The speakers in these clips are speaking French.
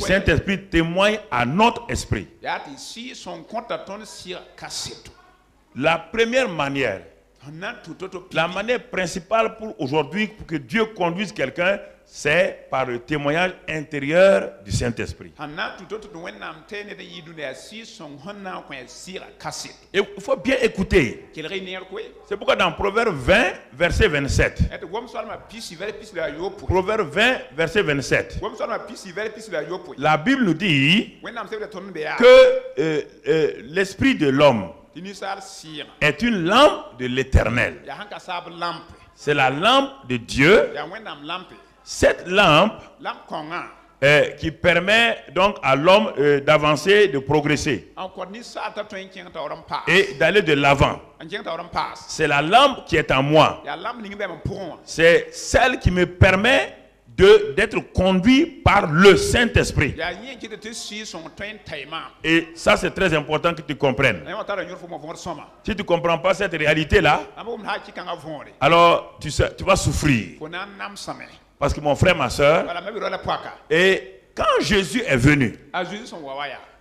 Saint-Esprit témoigne à notre esprit. La première manière, la manière principale pour aujourd'hui, pour que Dieu conduise quelqu'un, c'est par le témoignage intérieur du Saint-Esprit. Et il faut bien écouter. C'est pourquoi dans Proverbe 20, verset 27. Proverbe 20, verset 27. La Bible nous dit que l'esprit de l'homme est une lampe de l'Éternel. C'est la lampe de Dieu. Cette lampe qui permet donc à l'homme d'avancer, de progresser et d'aller de l'avant. C'est la lampe qui est en moi. C'est celle qui me permet d'être conduit par le Saint-Esprit. Et ça, c'est très important que tu comprennes. Si tu ne comprends pas cette réalité-là, alors tu vas souffrir. Parce que mon frère, ma soeur, et quand Jésus est venu,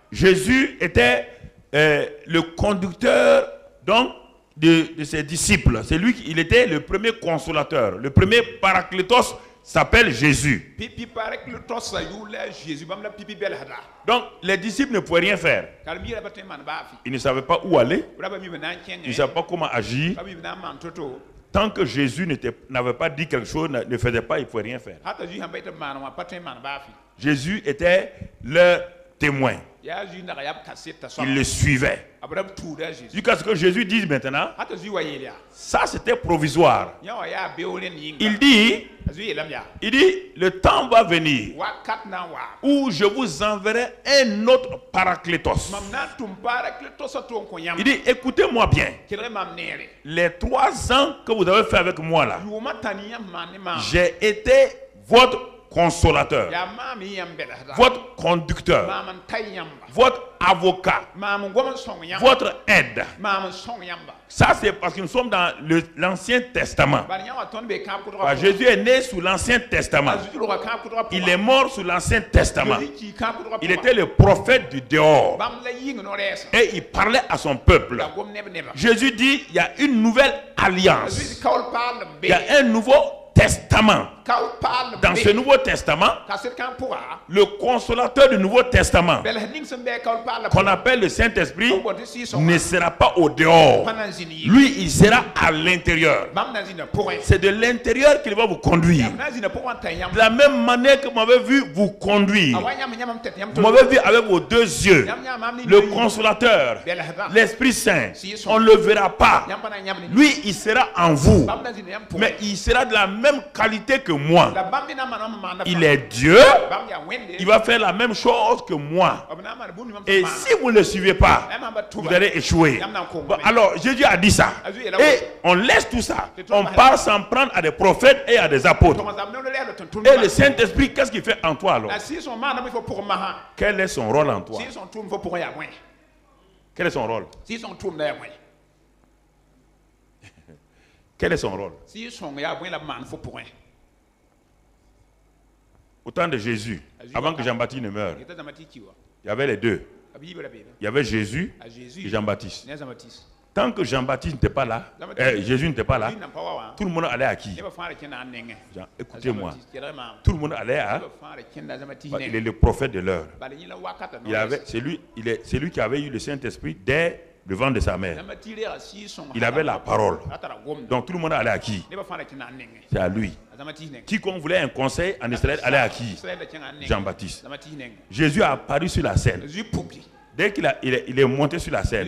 Jésus était le conducteur donc, de ses disciples. C'est lui, il était le premier consolateur. Le premier paraclétos s'appelle Jésus. Donc les disciples ne pouvaient rien faire. Ils ne savaient pas où aller. Ils ne savaient pas comment agir. Tant que Jésus n'avait pas dit quelque chose, ne faisait pas, il ne pouvait rien faire. Jésus était leur témoin. Il le suivait. Jusqu'à ce que Jésus dise maintenant, ça c'était provisoire. Il dit, le temps va venir où je vous enverrai un autre paraclétos. Il dit, écoutez-moi bien. Les 3 ans que vous avez fait avec moi là, j'ai été votre consolateur, votre conducteur, votre avocat, votre aide. Ça c'est parce que nous sommes dans l'Ancien Testament. Jésus est né sous l'Ancien Testament. Il est mort sous l'Ancien Testament. Il était le prophète du dehors. Et il parlait à son peuple. Jésus dit, il y a une nouvelle alliance. Il y a un nouveau testament. Dans ce Nouveau Testament, le consolateur du Nouveau Testament, qu'on appelle le Saint-Esprit, ne sera pas au dehors. Lui, il sera à l'intérieur. C'est de l'intérieur qu'il va vous conduire. De la même manière que vous m'avez vu vous conduire, vous m'avez vu avec vos 2 yeux, le consolateur, l'Esprit Saint, on ne le verra pas. Lui, il sera en vous, mais il sera de la même qualité que moi. Il est Dieu. Il va faire la même chose que moi. Et si vous ne le suivez pas, vous allez échouer. Alors Jésus a dit ça. Et on laisse tout ça. On part s'en prendre à des prophètes et à des apôtres. Et le Saint-Esprit, qu'est-ce qu'il fait en toi alors? Quel est son rôle en toi? Quel est son rôle? Quel est son rôle? Au temps de Jésus, avant que Jean-Baptiste ne meure, il y avait les 2. Il y avait Jésus et Jean-Baptiste. Tant que Jean-Baptiste n'était pas là, Jésus n'était pas là, tout le monde allait à qui? Écoutez-moi. Tout le monde allait à... Il est le prophète de l'heure. C'est lui qui avait eu le Saint-Esprit dès le ventre de sa mère. Il avait la parole. Donc tout le monde allait à qui? C'est à lui. Quiconque voulait un conseil en Israël allait à qui? Jean-Baptiste. Jésus a apparu sur la scène. Dès qu'il est monté sur la scène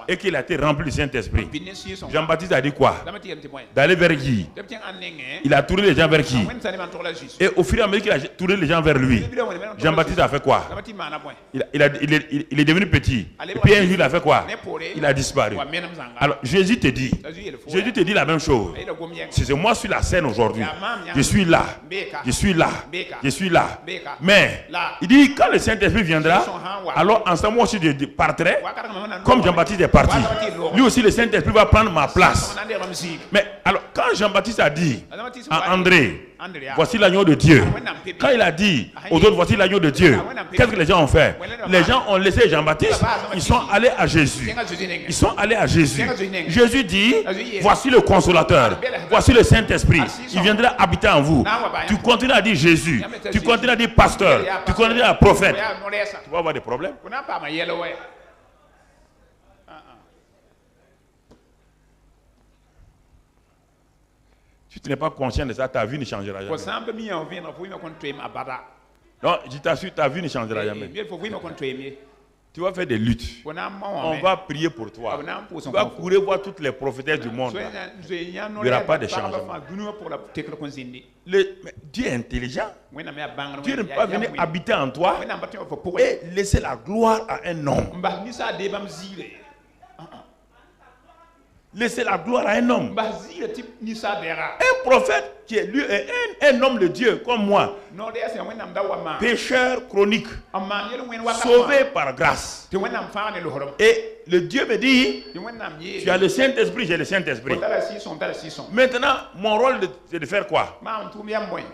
et qu'il a été rempli du Saint-Esprit, Jean-Baptiste a dit quoi? D'aller vers qui? Il a tourné les gens vers qui? Et au fur et à mesure qu'il a tourné les gens vers lui, Jean-Baptiste a fait quoi? Il est devenu petit. Et puis un jour il a fait quoi? Il a disparu. Alors Jésus te dit la même chose. C'est moi sur la scène aujourd'hui. Je suis là. Je suis là. Je suis là. Mais il dit quand le Saint-Esprit viendra, alors ensemble moi aussi je partirai comme Jean-Baptiste est parti. Lui aussi le Saint-Esprit va prendre ma place. Mais alors quand Jean-Baptiste a dit à André, voici l'agneau de Dieu. Quand il a dit aux autres, voici l'agneau de Dieu, qu'est-ce que les gens ont fait? Les gens ont laissé Jean-Baptiste, ils sont allés à Jésus. Ils sont allés à Jésus. Jésus dit, voici le consolateur, voici le Saint-Esprit, il viendra habiter en vous. Tu continues à dire Jésus, tu continues à dire pasteur, tu continues à dire prophète. Tu vas avoir des problèmes. Si tu n'es pas conscient de ça, ta vie ne changera jamais. Non, je t'assure, ta vie ne changera jamais. Tu vas faire des luttes. On va prier pour toi. Tu vas courir voir toutes les prophétesses du monde. Il n'y aura pas de changement. Mais Dieu est intelligent. Dieu ne peut pas venir habiter en toi et laisser la gloire à un homme. Laisser la gloire à un homme. Un prophète qui est lui, un homme de Dieu comme moi, pécheur chronique, sauvé par grâce. Et le Dieu me dit, tu as le Saint-Esprit, j'ai le Saint-Esprit. Maintenant, mon rôle c'est de faire quoi?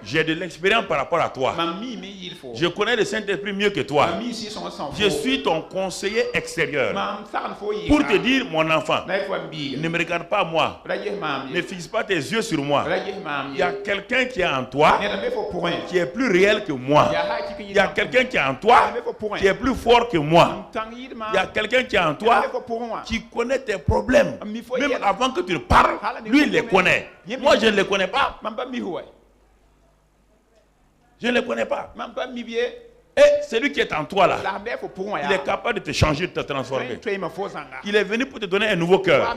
J'ai de l'expérience par rapport à toi. Je connais le Saint-Esprit mieux que toi. Je suis ton conseiller extérieur. Pour te dire, mon enfant, ne me regarde pas moi. Ne fixe pas tes yeux sur moi. Il y a quelqu'un qui est en toi qui est plus réel que moi. Il y a quelqu'un qui est en toi qui est plus fort que moi. Il y a quelqu'un qui est en toi qui connaît tes problèmes. Même avant que tu ne parles, lui il les connaît. Moi je ne les connais pas. Je ne les connais pas. Et celui qui est en toi là, il est capable de te changer, de te transformer. Il est venu pour te donner un nouveau cœur.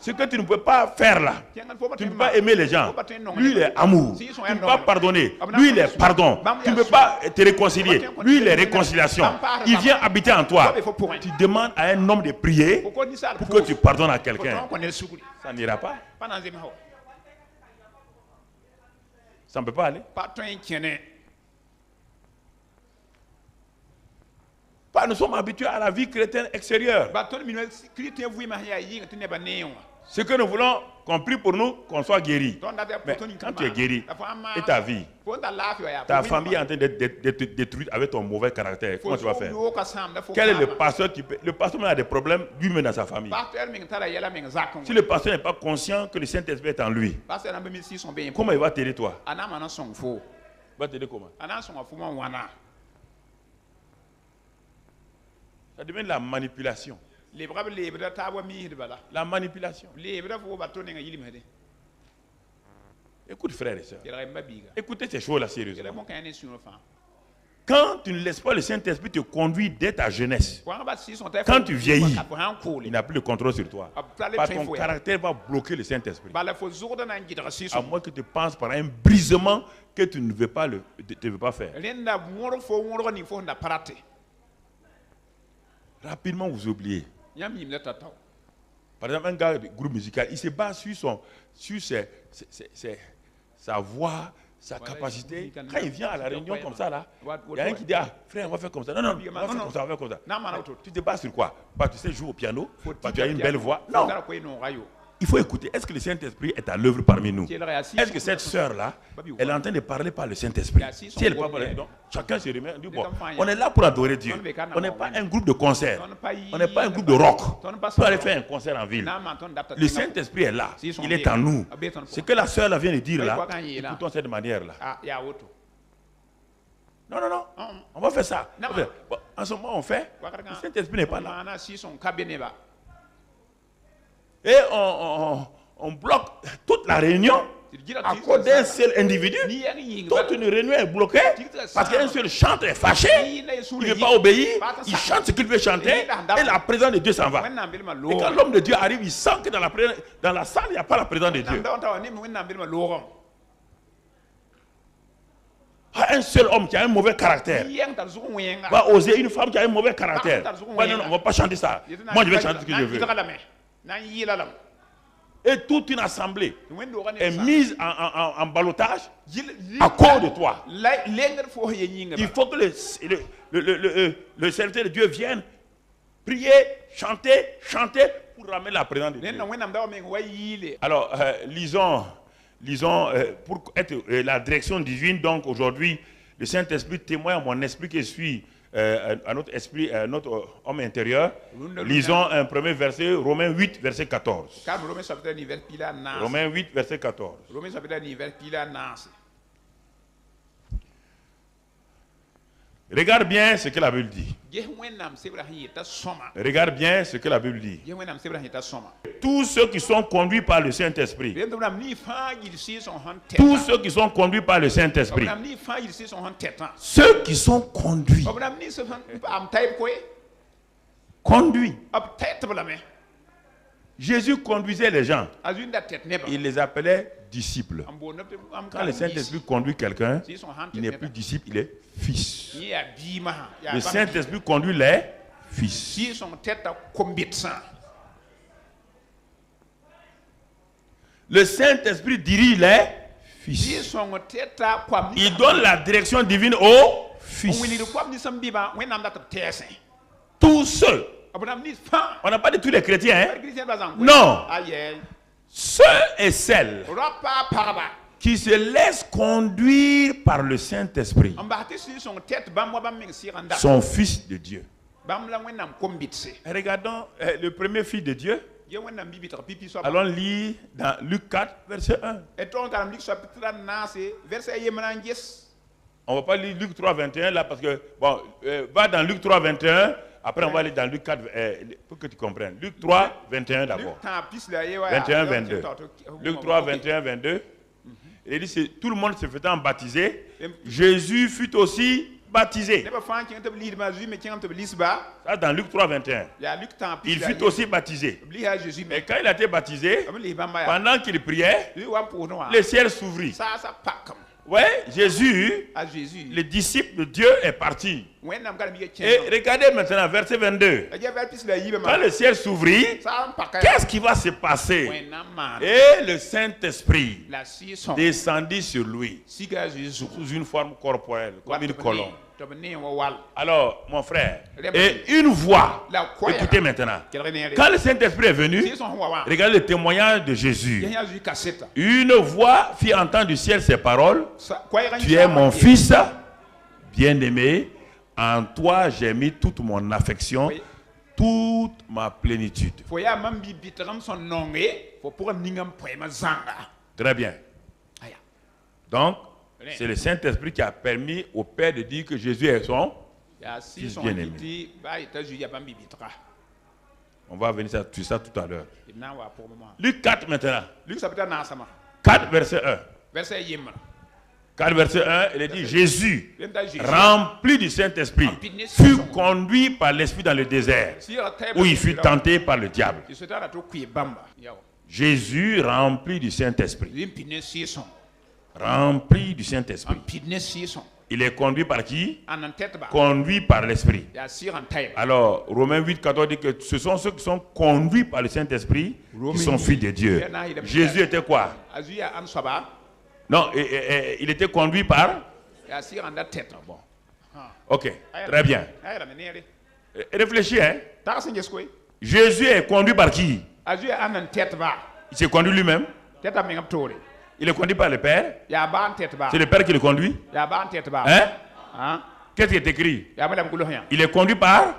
Ce que tu ne peux pas faire là, tu ne peux pas aimer les gens. Lui il est amour. Tu ne peux pas pardonner. Lui il est pardon. Tu ne peux pas te réconcilier. Lui il est réconciliation. Il vient habiter en toi. Tu demandes à un homme de prier pour que tu pardonnes à quelqu'un. Ça n'ira pas. Ça ne peut pas aller. Nous sommes habitués à la vie chrétienne extérieure. Ce que nous voulons, qu'on prie pour nous, qu'on soit guéri. Mais quand tu es guéri, et ta vie, ta famille est en train d'être détruite avec ton mauvais caractère, comment tu vas faire? Quel est le pasteur qui peut... Le pasteur a des problèmes lui-même dans sa famille. Si le pasteur n'est pas conscient que le Saint-Esprit est en lui, comment il va t'aider toi? Il va t'aider comment? Ça devient de la manipulation. La manipulation. Écoute frères et sœurs. Écoutez ces choses-là sérieusement. Quand tu ne laisses pas le Saint-Esprit te conduire dès ta jeunesse, quand tu vieillis, il n'a plus le contrôle sur toi. Parce que ton caractère va bloquer le Saint-Esprit. À moins que tu penses par un brisement que tu ne veux pas, faire. Rapidement, vous oubliez. Par exemple, un gars de groupe musical, il se base sur sa voix, sa capacité. Quand il vient à la réunion comme ça, là, il y a un qui dit, ah, frère, on va faire comme ça. Non, on va faire comme ça, on va faire comme ça. Tu te bases sur quoi? Parce que tu sais jouer au piano, parce que tu as une belle voix. Non. Il faut écouter. Est-ce que le Saint-Esprit est à l'œuvre parmi nous? Est-ce que cette sœur-là, elle est en train de parler par le Saint-Esprit? Si elle ne parle pas, donc chacun se remet. Dit, bon, on est là pour adorer Dieu. On n'est pas un groupe de concert. On n'est pas un groupe de rock. Pour aller faire un concert en ville. Le Saint-Esprit est là. Il est en nous. Ce que la sœur vient de dire là, écoutons cette manière-là. Non. On va faire ça. Bon, en ce moment, on fait. Le Saint-Esprit n'est pas là. Et on bloque toute la réunion à cause d'un seul individu. Toute une réunion est bloquée parce qu'un seul chanteur est fâché, il ne veut pas obéir, il chante ce qu'il veut chanter et la présence de Dieu s'en va. Et quand l'homme de Dieu arrive, il sent que dans la salle, il n'y a pas la présence de Dieu. Un seul homme qui a un mauvais caractère va oser une femme qui a un mauvais caractère. Non, on ne va pas chanter ça. Moi, je vais chanter ce que je veux. Et toute une assemblée est mise en ballottage à cause de toi. Il faut que le serviteur de Dieu vienne prier, chanter pour ramener la présence de Dieu. Alors, lisons lisons, pour être la direction divine, donc aujourd'hui, le Saint-Esprit témoigne à mon esprit que je suis à notre esprit, à notre homme intérieur. Lisons un premier verset, Romains 8, verset 14. Romains 8, verset 14. Regarde bien ce que la Bible dit. Regarde bien ce que la Bible dit. Tous ceux qui sont conduits par le Saint-Esprit. Tous ceux qui sont conduits par le Saint-Esprit. Ceux qui sont conduits. Conduits. Jésus conduisait les gens. Il les appelait disciples. Quand le Saint-Esprit conduit quelqu'un, il n'est plus disciple, il est fils. Le Saint-Esprit conduit les fils. Le Saint-Esprit dirige les fils. Il donne la direction divine aux fils. Tous ceux. On n'a pas dit tous les chrétiens, hein? Non. Ceux et celles qui se laissent conduire par le Saint-Esprit sont fils de Dieu. Regardons le premier fils de Dieu. Allons lire dans Luc 4, verset 1. On ne va pas lire Luc 3, 21 là parce que, bon, va dans Luc 3, 21. Après, on va aller dans Luc 4, pour que tu comprennes. Luc 3, 21 d'abord. 21, 22. Luc 3, 21, 22. Il dit, tout le monde se faisant baptiser. Jésus fut aussi baptisé. Ça, dans Luc 3, 21. Il fut aussi baptisé. Et quand il a été baptisé, pendant qu'il priait, le ciel s'ouvrit. Oui, Jésus, le disciple de Dieu est parti. Et regardez maintenant, verset 22. Quand le ciel s'ouvrit, qu'est-ce qui va se passer? Et le Saint-Esprit descendit sur lui, sous une forme corporelle, comme une colombe. Alors, mon frère, et une voix, écoutez maintenant, quand le Saint-Esprit est venu, regardez le témoignage de Jésus. Une voix fit entendre du ciel ces paroles: tu es mon fils bien-aimé, en toi j'ai mis toute mon affection, toute ma plénitude. Très bien. Donc, c'est le Saint-Esprit qui a permis au Père de dire que Jésus est son fils bien-aimé. On va venir sur ça tout à l'heure. Luc 4 maintenant. 4 verset 1. 4 verset 1, il dit: Jésus, rempli du Saint-Esprit, fut conduit par l'Esprit dans le désert, où il fut tenté par le diable. Jésus, rempli du Saint-Esprit. Rempli du Saint-Esprit. Il est conduit par qui? Conduit par l'Esprit. Alors, Romains 8, 14 dit que ce sont ceux qui sont conduits par le Saint-Esprit qui sont fils de Dieu. Jésus était quoi? Non, il était conduit par... Bon. Ok, très bien. Réfléchis, hein? Jésus est conduit par qui? Il s'est conduit lui-même. Il est conduit par le Père. C'est le Père qui le conduit. Hein? Qu'est-ce qui est écrit? Il est conduit par...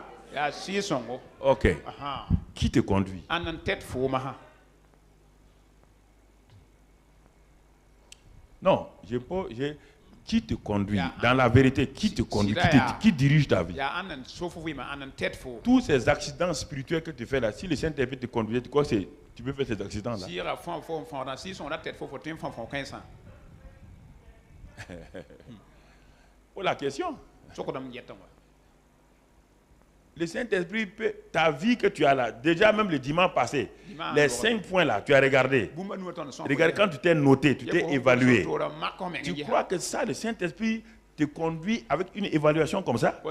Ok. Qui te conduit? Non, qui te conduit? Dans la vérité, qui te conduit? Qui dirige ta vie? Tous ces accidents spirituels que tu fais là, si le Saint-Esprit te conduisait, tu peux faire ces accidents là. Pour la question. Le Saint-Esprit peut, ta vie que tu as là, déjà même le dimanche passé, les 5 points là, tu as regardé. Regarde, quand tu t'es noté, tu t'es évalué. Tu crois que ça, le Saint-Esprit te conduit avec une évaluation comme ça?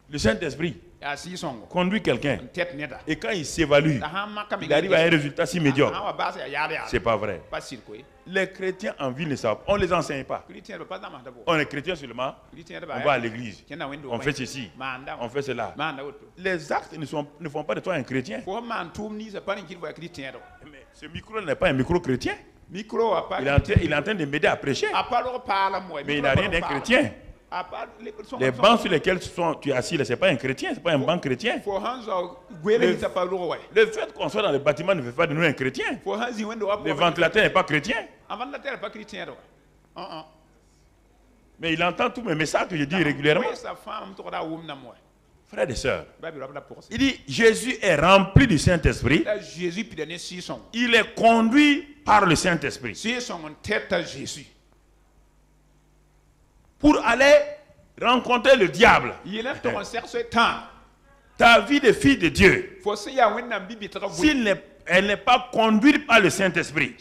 Le Saint-Esprit. conduit quelqu'un et quand il s'évalue, il arrive à un résultat si médiocre. C'est pas vrai. Les chrétiens en ville ne savent pas. On ne les enseigne pas. On est chrétien seulement. On va à l'église. On fait ceci. On fait cela. Les actes ne font pas de toi un chrétien. Mais ce micro n'est pas un micro chrétien. Il est en train de m'aider à prêcher. Mais il n'a rien d'un chrétien. Les bancs sur lesquels tu es assis, ce n'est pas un chrétien, ce n'est pas un banc chrétien. Le fait qu'on soit dans le bâtiment ne fait pas de nous un chrétien. Le ventilateur n'est pas chrétien. Mais il entend tous mes messages que je dis régulièrement. Frères et sœurs, il dit Jésus est rempli du Saint-Esprit. Il est conduit par le Saint-Esprit pour aller rencontrer le diable. Ta vie de fille de Dieu, si elle n'est pas conduite par le Saint-Esprit,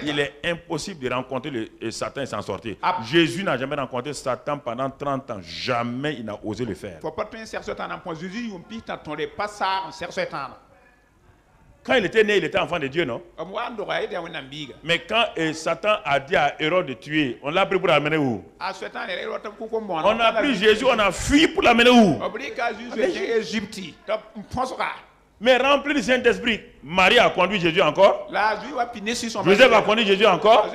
il est impossible de rencontrer Satan et s'en sortir. Jésus n'a jamais rencontré Satan pendant 30 ans. Jamais il n'a osé le faire. Quand il était né, il était enfant de Dieu, non? Mais quand Satan a dit à Hérode de tuer, on l'a pris pour l'amener où? On a pris Jésus, on a fui pour l'amener où? Mais rempli du Saint-Esprit, Marie a conduit Jésus encore. Joseph a conduit Jésus encore.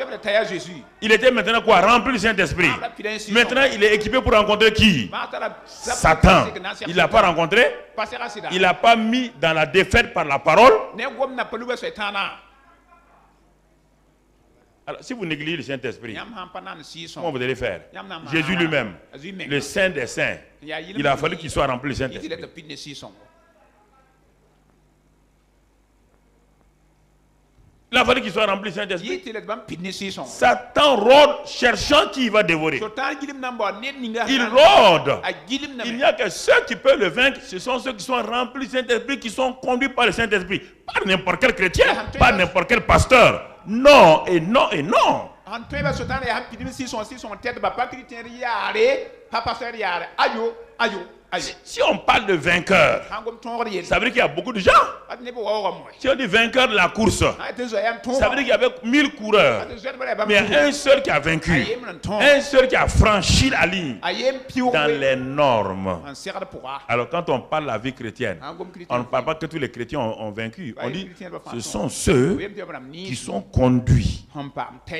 Il était maintenant quoi? Rempli du Saint-Esprit. Maintenant, il est équipé pour rencontrer qui? Satan. Il ne l'a pas rencontré. Il n'a pas mis dans la défaite par la parole. Alors, si vous négligez le Saint-Esprit, comment vous allez faire? Jésus lui-même, le Saint des Saints, il a fallu qu'il soit rempli du Saint-Esprit. Il a fallu qu'il soit rempli du Saint-Esprit. Satan rôde cherchant qui il va dévorer. Il rôde. Il n'y a que ceux qui peuvent le vaincre, ce sont ceux qui sont remplis du Saint-Esprit, qui sont conduits par le Saint-Esprit. Pas n'importe quel chrétien, pas n'importe quel pasteur. Non et non et non. Si on parle de vainqueur, ça veut dire qu'il y a beaucoup de gens. Si on dit vainqueur de la course, ça veut dire qu'il y avait 1000 coureurs. Mais il y a un seul qui a vaincu. Un seul qui a franchi la ligne dans les normes. Alors quand on parle de la vie chrétienne, on ne parle pas que tous les chrétiens ont vaincu. On dit ce sont ceux qui sont conduits,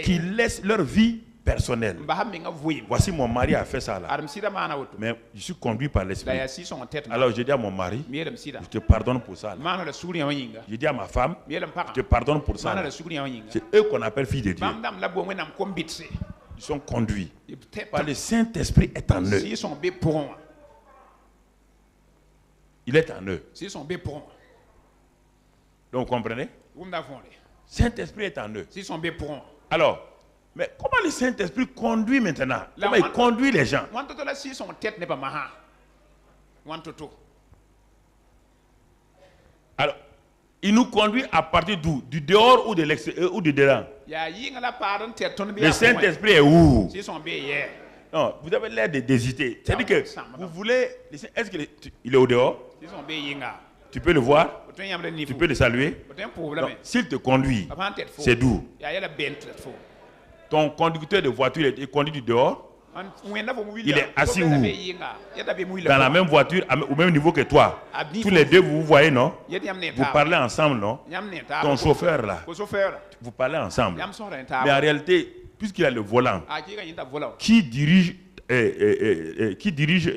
qui laissent leur vie personnel. Voici mon mari a fait ça là. Mais je suis conduit par l'esprit. Alors je dis à mon mari, je te pardonne pour ça là. Je dis à ma femme, je te pardonne pour ça là. C'est eux qu'on appelle filles de Dieu. Ils sont conduits par le Saint-Esprit est en eux. Il est en eux. Donc vous comprenez? Saint-Esprit est en eux. Alors, mais comment le Saint-Esprit conduit maintenant? Comment il conduit les gens? Alors, il nous conduit à partir d'où? Du dehors ou de l'extérieur ou du dedans? Le Saint-Esprit est où? Non, vous avez l'air d'hésiter. C'est-à-dire que vous voulez... Est-ce qu'il est au dehors? Tu peux le voir? Tu peux le saluer? S'il te conduit, c'est d'où? Ton conducteur de voiture est conduit du dehors. Il est assis où? Dans la même voiture, au même niveau que toi. Tous les deux, vous vous voyez, non? Vous parlez ensemble, non? Ton chauffeur là, vous parlez ensemble. Mais en réalité, puisqu'il a le volant, qui dirige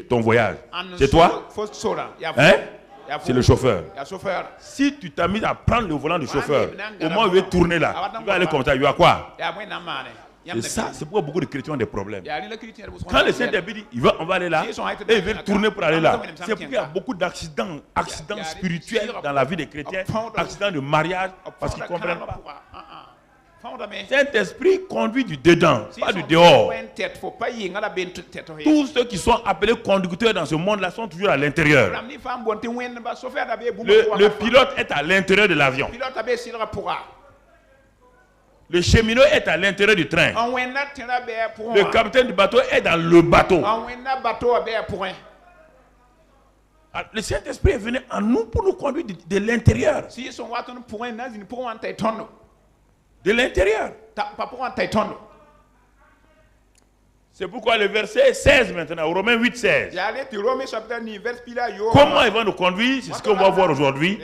ton voyage? C'est toi? Hein? C'est le chauffeur. Si tu t'as mis à prendre le volant du chauffeur, au moment où il va tourner là, tu vas aller comme ça, il y a quoi? Et ça, c'est pourquoi beaucoup de chrétiens ont des problèmes. Quand le Saint-Esprit dit, on va aller là, et il veut tourner pour aller là. C'est pourquoi il y a beaucoup d'accidents, accidents spirituels dans la vie des chrétiens, accidents de mariage, parce qu'ils ne comprennent pas. Saint-Esprit conduit du dedans, pas du dehors. Tous ceux qui sont appelés conducteurs dans ce monde-là sont toujours à l'intérieur. Le pilote est à l'intérieur de l'avion. Le cheminot est à l'intérieur du train. Le capitaine du bateau est dans le bateau. Le Saint-Esprit est venu en nous pour nous conduire de l'intérieur. De l'intérieur. C'est pourquoi le verset 16 maintenant, Romains 8, 16. Comment il va nous conduire? C'est ce qu'on va voir aujourd'hui.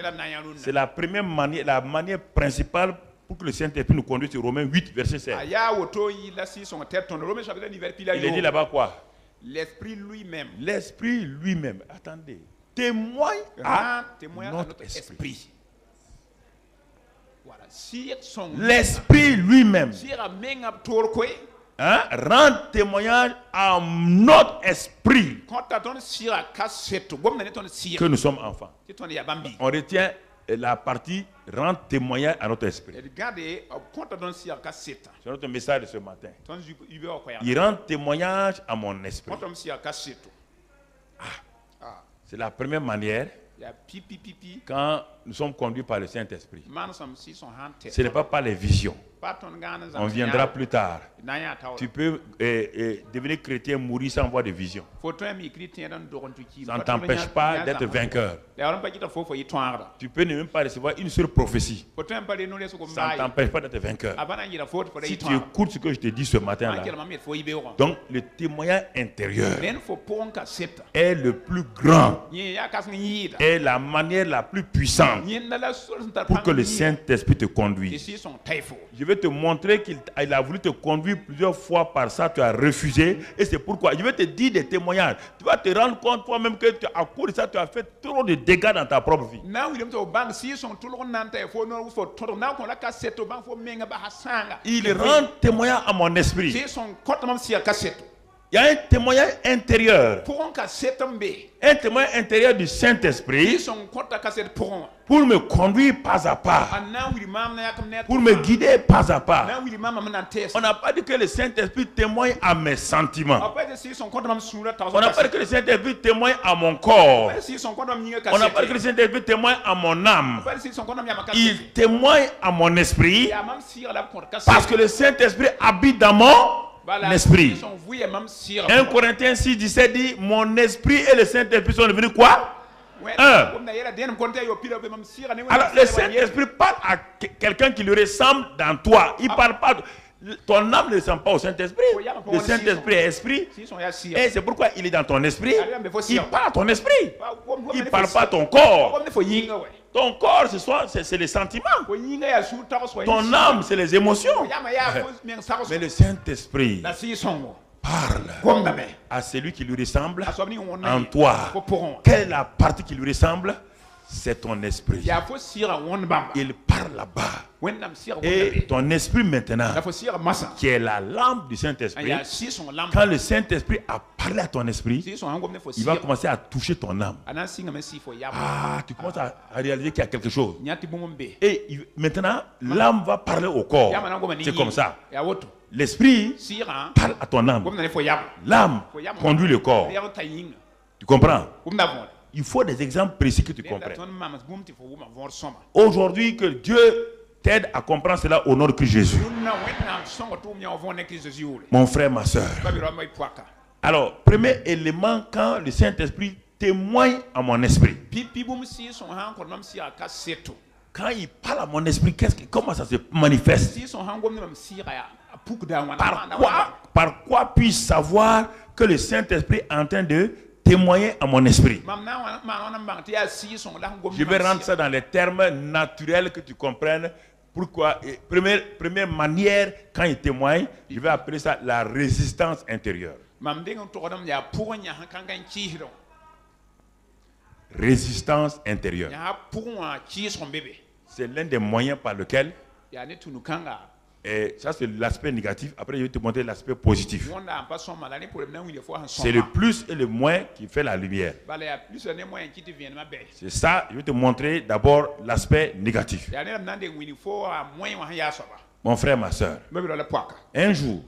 C'est la première manière, la manière principale pour que le Saint-Esprit nous conduise, c'est Romains 8, verset 16. Il est dit là-bas quoi? L'Esprit lui-même. L'Esprit lui-même. Attendez. Témoigne à notre esprit. Voilà. L'Esprit lui-même. Hein? Rend témoignage à notre esprit que nous sommes enfants. On retient la partie rend témoignage à notre esprit. C'est notre message de ce matin. Il rend témoignage à mon esprit. C'est la première manière quand nous sommes conduits par le Saint-Esprit. Ce n'est pas par les visions. On viendra plus tard. Tu peux devenir chrétien, mourir sans voir de vision. Ça ne t'empêche pas d'être vainqueur. Tu peux ne même pas recevoir une seule prophétie. Ça ne t'empêche pas d'être vainqueur. Si tu écoutes ce que je te dis ce matin-là, donc le témoignage intérieur est le plus grand, est la manière la plus puissante pour que le Saint-Esprit te conduise. Je vais te montrer qu'il a voulu te conduire plusieurs fois par ça, tu as refusé. Et c'est pourquoi je vais te dire des témoignages. Tu vas te rendre compte toi-même que à cause de ça, tu as fait trop de dégâts dans ta propre vie. Il rend témoignage à mon esprit. Il y a un témoignage intérieur. Un témoignage intérieur du Saint-Esprit pour me conduire pas à pas. Pour me guider pas à pas. On n'a pas dit que le Saint-Esprit témoigne à mes sentiments. On n'a pas dit que le Saint-Esprit témoigne à mon corps. On n'a pas dit que le Saint-Esprit témoigne à mon âme. Il témoigne à mon esprit parce que le Saint-Esprit habite dans mon l'esprit. 1 Corinthiens 6, 17 dit mon esprit et le Saint-Esprit sont devenus quoi? Un. Alors le Saint-Esprit parle à quelqu'un qui lui ressemble dans toi. Il parle pas. Ton âme ne ressemble pas au Saint-Esprit. Le Saint-Esprit est esprit. Et c'est pourquoi il est dans ton esprit. Il parle à ton esprit. Il ne parle pas à ton corps. Ton corps, c'est les sentiments. Ton âme, c'est les émotions. Mais le Saint-Esprit parle à celui qui lui ressemble en toi. Quelle est la partie qui lui ressemble? C'est ton esprit. Il parle là-bas. Et ton esprit maintenant, qui est la lampe du Saint-Esprit, quand le Saint-Esprit a parlé à ton esprit, il va commencer à toucher ton âme. Ah, tu commences à réaliser qu'il y a quelque chose. Et maintenant, l'âme va parler au corps. C'est comme ça. L'esprit parle à ton âme. L'âme conduit le corps. Tu comprends? Il faut des exemples précis que tu comprennes. Aujourd'hui, que Dieu t'aide à comprendre cela au nom de Christ Jésus. Mon frère, ma soeur. Alors, premier élément, quand le Saint-Esprit témoigne à mon esprit. Quand il parle à mon esprit, comment ça se manifeste? Par quoi puis-je savoir que le Saint-Esprit est en train de témoigner à mon esprit? Je vais rendre ça dans les termes naturels que tu comprennes. Pourquoi? Première manière, quand il témoigne, je vais appeler ça la résistance intérieure. Résistance intérieure. C'est l'un des moyens par lequel, et ça c'est l'aspect négatif, après je vais te montrer l'aspect positif. C'est le plus et le moins qui fait la lumière. C'est ça, je vais te montrer d'abord l'aspect négatif. Mon frère, ma soeur, un jour,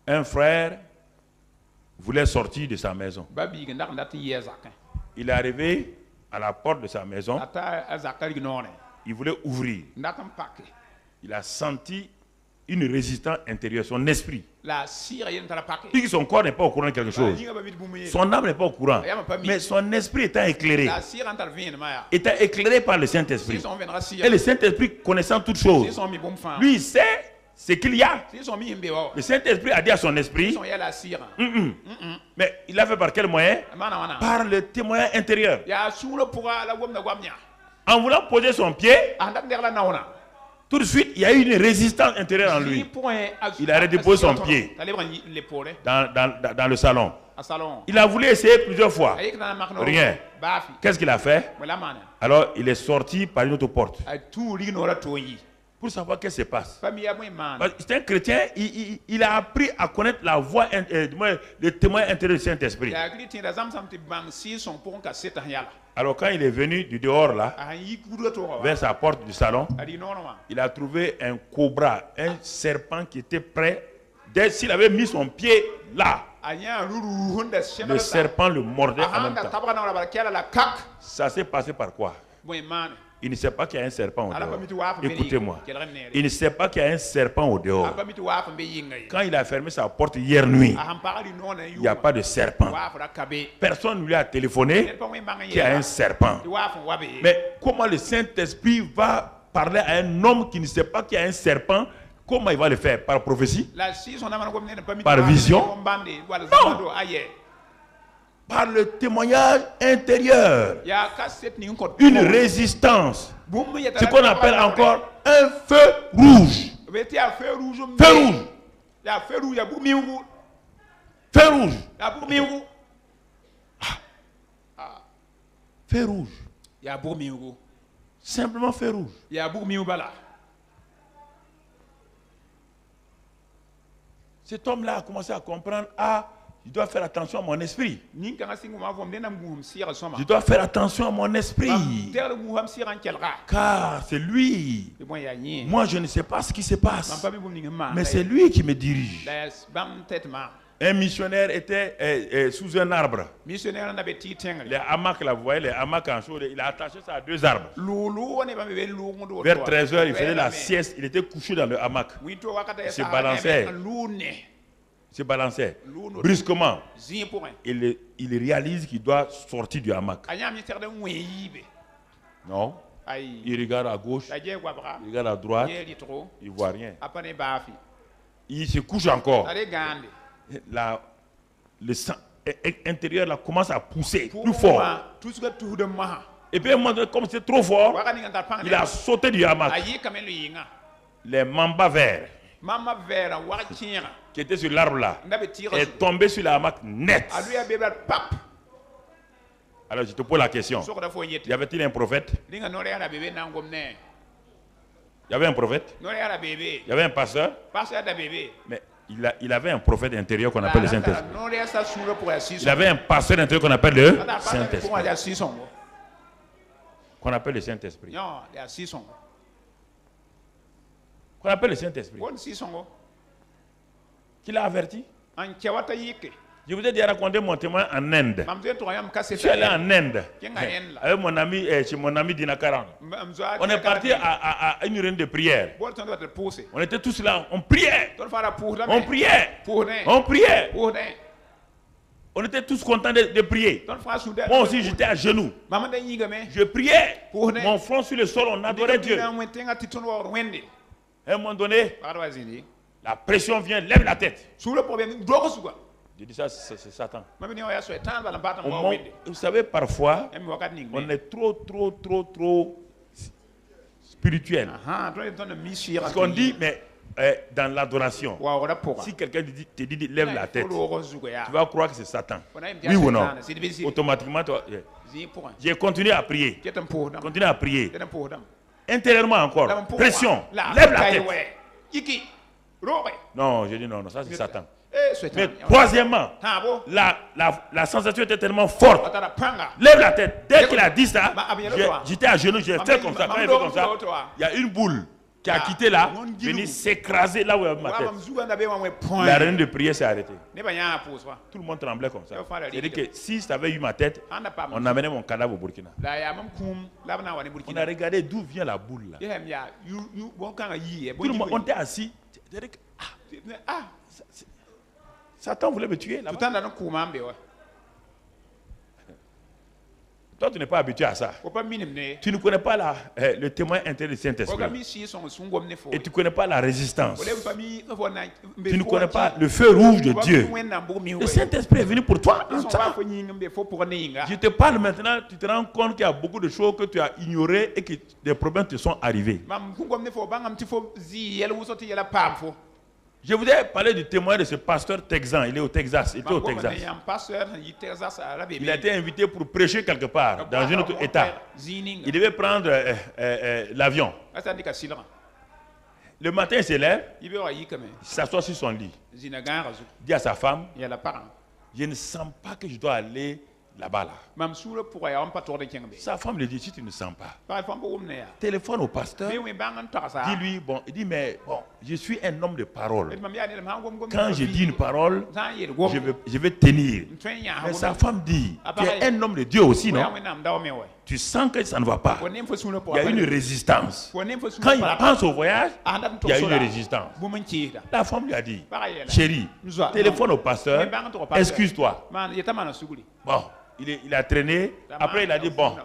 un frère voulait sortir de sa maison. Il est arrivé à la porte de sa maison. Il voulait ouvrir. Il a senti une résistance intérieure, son esprit. Puis que son corps n'est pas au courant de quelque chose. Son âme n'est pas au courant. Mais son esprit étant éclairé. Étant éclairé par le Saint-Esprit. Et le Saint-Esprit connaissant toutes choses. Lui, il sait ce qu'il y a. Le Saint-Esprit a dit à son esprit. Mais il a fait par quel moyen? Par le témoignage intérieur. En voulant poser son pied, tout de suite, il y a eu une résistance intérieure en lui. Il a redéposé son pied dans le salon. Il a voulu essayer plusieurs fois. Rien. Qu'est-ce qu'il a fait? Alors, il est sorti par une autre porte. Pour savoir qu'est-ce qui se passe. C'est un chrétien, il a appris à connaître la voix, le témoin intérieur du Saint-Esprit. Alors quand il est venu du dehors là, vers sa porte du salon, il a trouvé un cobra, un serpent qui était prêt. Dès s'il avait mis son pied là, le serpent le mordait en même temps. Ça s'est passé par quoi? Il ne sait pas qu'il y a un serpent au dehors. Écoutez-moi. Il ne sait pas qu'il y a un serpent au dehors. Quand il a fermé sa porte hier nuit, il n'y a pas de serpent. Personne ne lui a téléphoné qu'il y a un serpent. Mais comment le Saint-Esprit va parler à un homme qui ne sait pas qu'il y a un serpent? Comment il va le faire? Par prophétie? Par vision? Non. Par le témoignage intérieur. Une résistance. Ce qu'on appelle encore un feu rouge. Feu rouge. Feu rouge. Feu rouge. Simplement feu rouge. Cet homme-là a commencé à comprendre, je dois faire attention à mon esprit. Je dois faire attention à mon esprit. Car c'est lui. Moi, je ne sais pas ce qui se passe. Mais c'est lui qui me dirige. Un missionnaire était sous un arbre. Les hamacs, là, vous voyez, les hamacs en chaud, il a attaché ça à 2 arbres. Vers 13h, il faisait la sieste. Il était couché dans le hamac. Il se balançait. Brusquement, il réalise qu'il doit sortir du hamac. Non. Il regarde à gauche, il regarde à droite, il ne voit rien. Il se couche encore. Le sang intérieur là, commence à pousser plus fort. Et puis, comme c'est trop fort, il a sauté du hamac. Les mambas verts qui était sur l'arbre là est tombé sur la hamac net. Alors je te pose la question. Y avait-il un prophète? Il y avait un prophète? Il y avait un pasteur? Mais il avait un prophète intérieur qu'on appelle le Saint-Esprit. Il avait un pasteur intérieur qu'on appelle le Saint-Esprit. Qu'on appelle le Saint-Esprit. Qu'on appelle le Saint-Esprit. Qui l'a averti? Je vous ai déjà raconté mon témoin en Inde. Je suis allé en Inde avec mon ami, chez mon ami Dinakaran. On est parti à une réunion de prière. On était tous là, on priait. On priait. On priait. On était tous contents de prier. Moi aussi, j'étais à genoux. Je priais. Mon front sur le sol, on adorait Dieu. À un moment donné, la pression vient, lève la tête. Je dis ça, c'est Satan. Vous savez, parfois, on est trop spirituel. Parce qu'on dit, mais dans l'adoration, si quelqu'un te dit lève la tête, tu vas croire que c'est Satan. Oui ou non? Automatiquement, j'ai continué à prier. Continué à prier. Intérieurement encore. Pression. Lève la tête. Non, j'ai dit non, ça c'est Satan. Mais troisièmement, la sensation était tellement forte. Lève la tête. Dès qu'il a dit ça, j'étais à genoux, j'ai fait comme ça. Quand il fait comme ça, il y a une boule qui a quitté là, venue s'écraser là où il y avait ma tête. La réunion de prière s'est arrêtée. Tout le monde tremblait comme ça. C'est-à-dire que si ça avait eu ma tête, on amenait mon cadavre au Burkina. On a regardé d'où vient la boule là. Tout le monde, on était assis. Satan voulait me tuer là-bas. Toi, tu n'es pas habitué à ça. Tu ne connais pas le témoin intérieur du Saint-Esprit. Et tu ne connais pas la résistance. Tu ne connais pas le feu rouge de Dieu. Le Saint-Esprit est venu pour toi. Je te parle maintenant, tu te rends compte qu'il y a beaucoup de choses que tu as ignorées et que des problèmes te sont arrivés. Je voudrais parler du témoin de ce pasteur texan. Il est au Texas. Il était au Texas. Il a été invité pour prêcher quelque part, dans un autre État. Il devait prendre l'avion. Le matin, il se lève. Il s'assoit sur son lit. Il dit à sa femme, je ne sens pas que je dois aller là-bas. Sa femme lui dit, si tu ne sens pas, téléphone au pasteur. Dis-lui, bon, il dit, mais bon, je suis un homme de parole. Quand je dis une parole, je vais tenir. Mais sa femme dit, tu es un homme de Dieu aussi, non? Tu sens que ça ne va pas. Il y a une résistance. Quand il pense au voyage, il y a une résistance. La femme lui a dit, chérie, téléphone au pasteur, excuse-toi. Bon. Il a traîné. Après, il a dit, bon,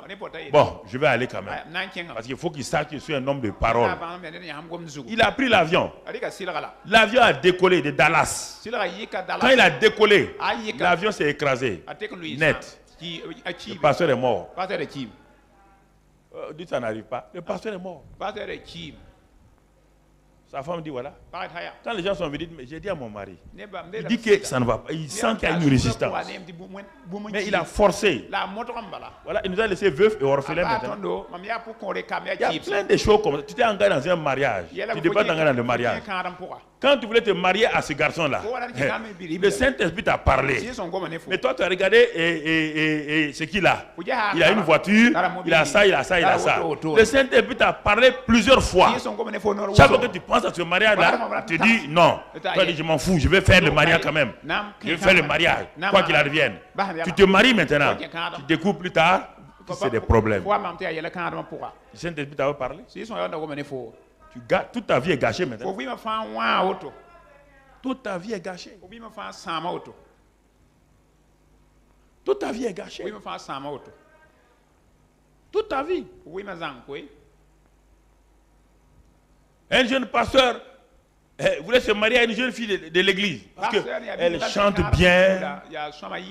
je vais aller quand même. Parce qu'il faut qu'il sache que je suis un homme de parole. Il a pris l'avion. L'avion a décollé de Dallas. Quand il a décollé, l'avion s'est écrasé. Net. Le pasteur est mort. Dites, ça n'arrive pas. Le pasteur est mort. Sa femme dit, voilà. Quand les gens sont venus, j'ai dit à mon mari, il dit que ça ne va pas. Il sent qu'il y a une résistance. Mais il a forcé. Voilà, il nous a laissé veufs et orphelins maintenant. Il y a plein de choses comme ça. Tu t'es engagé dans un mariage. Tu ne devais pas t'engager dans le mariage. Quand tu voulais te marier à ce garçon-là, le Saint-Esprit t'a parlé. Mais toi, tu as regardé ce qu'il a. Il a une voiture, il a ça, il a ça, il a ça. Le Saint-Esprit t'a parlé plusieurs fois. Chaque fois que tu penses à ce mariage-là, tu te dis non. Toi, dis, je m'en fous, je vais faire le mariage quand même. Je vais faire le mariage, quoi qu'il advienne. Tu te maries maintenant. Tu découvres plus tard que c'est des problèmes. Le Saint-Esprit t'a parlé. Toute ta vie est gâchée maintenant. Toute ta vie est gâchée. Toute ta vie est gâchée. Toute ta vie. Un jeune pasteur voulait se marier à une jeune fille de l'église. Parce qu'elle chante bien.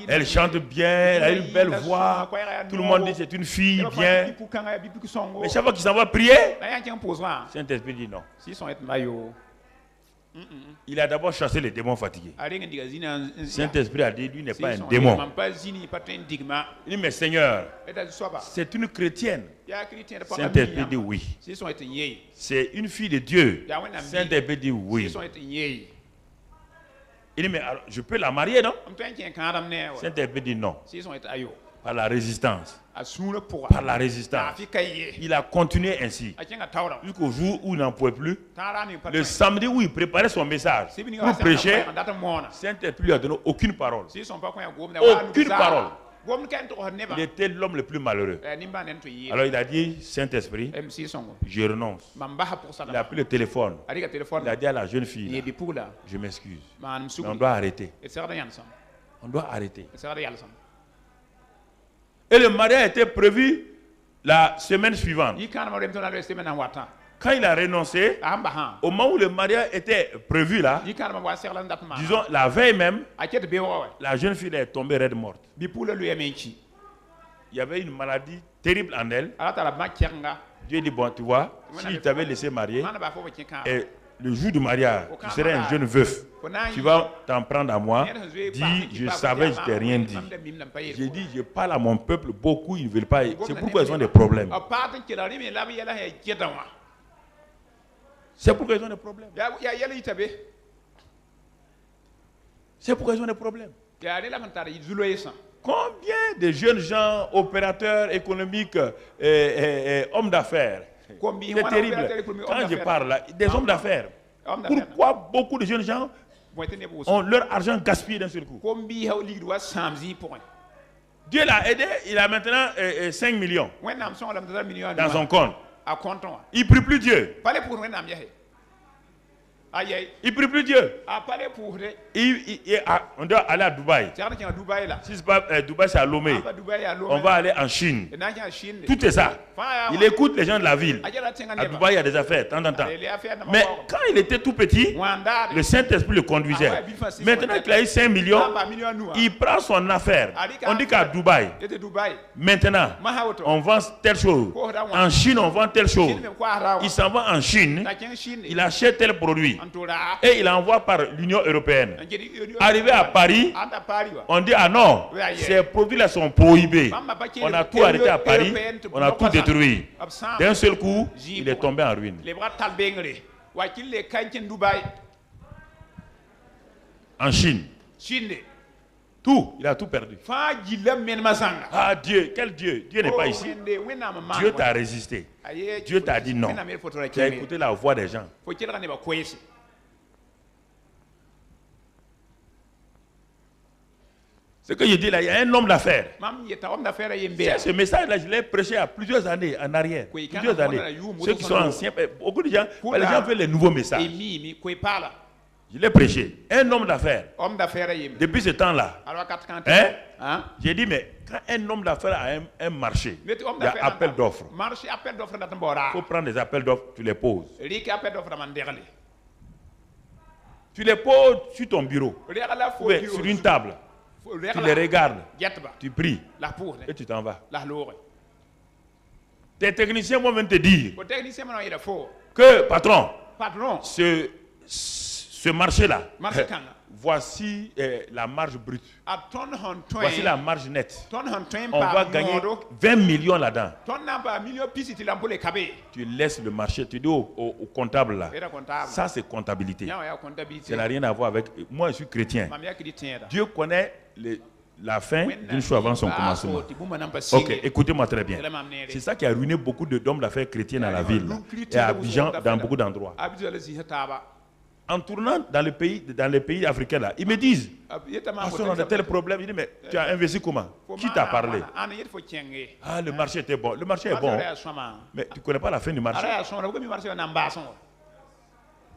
Elle chante bien. Elle a une belle voix. Tout le monde dit c'est une fille bien. Mais chaque fois qu'il s'en va prier, Saint-Esprit dit non. Il a d'abord chassé les démons fatigués. Saint-Esprit a dit, lui n'est pas un démon. Il dit, mais Seigneur, c'est une chrétienne. Saint-Esprit dit oui. C'est une fille de Dieu. Saint-Esprit dit oui. Il dit, mais alors, je peux la marier, non? Saint-Esprit dit non. Par la résistance. Par la résistance. Il a continué ainsi. Jusqu'au jour où il n'en pouvait plus. Le samedi où il préparait son message pour prêcher, Saint-Esprit lui a donné aucune parole. Aucune parole. Il était l'homme le plus malheureux. Alors il a dit, Saint-Esprit, je renonce. Il a pris le téléphone. Il a dit à la jeune fille, je m'excuse. Mais on doit arrêter. On doit arrêter. Et le mariage était prévu la semaine suivante. Quand il a renoncé, au moment où le mariage était prévu là, disons la veille même, la jeune fille est tombée raide morte. Il y avait une maladie terrible en elle. Dieu dit, bon, tu vois, si je t'avais laissé marier, et le jour du mariage, tu serais un jeune veuf. Tu vas t'en prendre à moi. Dis, je savais, je t'ai rien dit. J'ai dit, je parle à mon peuple, beaucoup ils ne veulent pas. C'est pourquoi ils ont des problèmes. C'est pourquoi ils ont des problèmes. C'est pourquoi ils ont des problèmes. Combien de jeunes gens, opérateurs économiques, hommes d'affaires? C'est terrible. Quand je parle là, des hommes d'affaires. Pourquoi beaucoup de jeunes gens ont leur argent gaspillé d'un seul coup? Dieu l'a aidé, il a maintenant 5 millions dans son compte. Il ne prie plus Dieu. Il prie plus Dieu. On doit aller à Dubaï. Si c'est pas Dubaï, c'est à Lomé. On va aller en Chine. Tout est ça. Il écoute les gens de la ville. À Dubaï, il y a des affaires, de temps en temps. Mais quand il était tout petit, le Saint-Esprit le conduisait. Maintenant qu'il a eu 5 millions, il prend son affaire. On dit qu'à Dubaï, maintenant, on vend telle chose. En Chine, on vend telle chose. Il s'en va en Chine, il achète tel produit. Et il envoie par l'Union européenne. Arrivé à Paris, on dit, ah non, ces produits-là sont prohibés. On a tout arrêté à Paris, on a tout détruit. D'un seul coup, il est tombé en ruine. En Chine. Tout, il a tout perdu. Ah Dieu, quel Dieu? Dieu n'est pas ici. Dieu t'a résisté. Dieu t'a dit non. Tu as écouté la voix des gens. Ce que je dis là, il y a un homme d'affaires. Ce message-là, je l'ai prêché à plusieurs années en arrière. Plusieurs années. Ceux qui sont anciens, beaucoup de gens, les gens veulent les nouveaux messages. Je l'ai prêché. Un homme d'affaires. Depuis ce temps-là. J'ai dit, mais quand un homme d'affaires a un marché, il y a appel d'offres. Il faut prendre des appels d'offres, tu les poses. Tu les poses sur ton bureau. Sur une table. Tu les regardes. Tu pries. Et tu t'en vas. Tes techniciens vont même te dire que, patron, ce marché-là, voici la marge brute. Voici la marge nette. On va gagner 20 millions là-dedans. Tu laisses le marché, tu dis au comptable là, ça c'est comptabilité. Ça n'a rien à voir avec... Moi je suis chrétien. Dieu connaît la fin d'une chose avant son commencement. Ok, écoutez-moi très bien. C'est ça qui a ruiné beaucoup d'hommes d'affaires chrétiens dans la ville. Et à Abidjan, dans beaucoup d'endroits. En tournant dans les pays africains, là, ils me disent, on a tel problème. Ils disent, mais tu as investi comment? Qui t'a parlé? Ah, le marché était bon. Le marché est bon. Mais tu ne connais pas la fin du marché.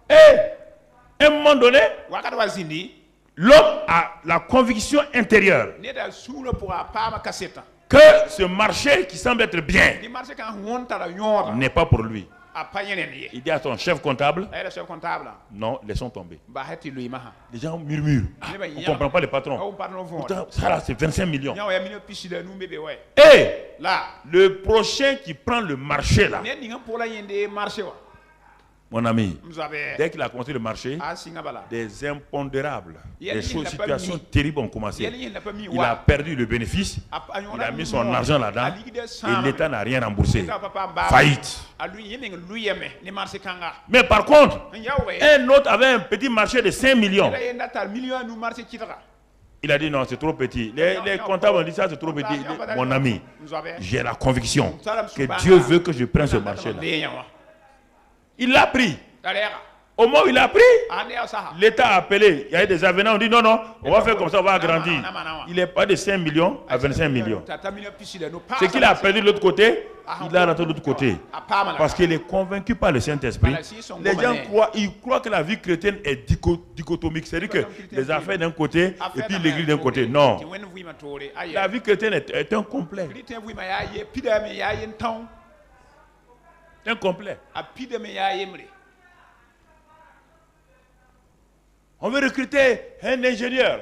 Et, à un moment donné, l'homme a la conviction intérieure que ce marché qui semble être bien n'est pas pour lui. Il dit à ton chef comptable, non, laissons tomber. Les gens murmurent. On ne comprend pas les patrons. Pourtant, ça là, c'est 25 millions. Et le prochain qui prend le marché là, mon ami, dès qu'il a construit le marché, des impondérables, des situations terribles ont commencé. Il a perdu le bénéfice, il a mis son argent là-dedans et l'État n'a rien remboursé. Faillite. Mais par contre, un autre avait un petit marché de 5 millions. Il a dit non, c'est trop petit. Les comptables ont dit ça, c'est trop petit. Mon ami, j'ai la conviction que Dieu veut que je prenne ce marché-là. Il l'a pris. Au moment où il a pris, l'État a appelé. Il y a eu des avenants. On dit non, on va faire comme ça, on va agrandir. Il est pas de 5 millions à 25 millions. Ce qu'il a perdu de l'autre côté, il a rentré de l'autre côté. Parce qu'il est convaincu par le Saint-Esprit. Les gens croient que la vie chrétienne est dichotomique. C'est-à-dire que les affaires d'un côté et puis l'église d'un côté. Non. La vie chrétienne est un complet. Un complet. On veut recruter un ingénieur.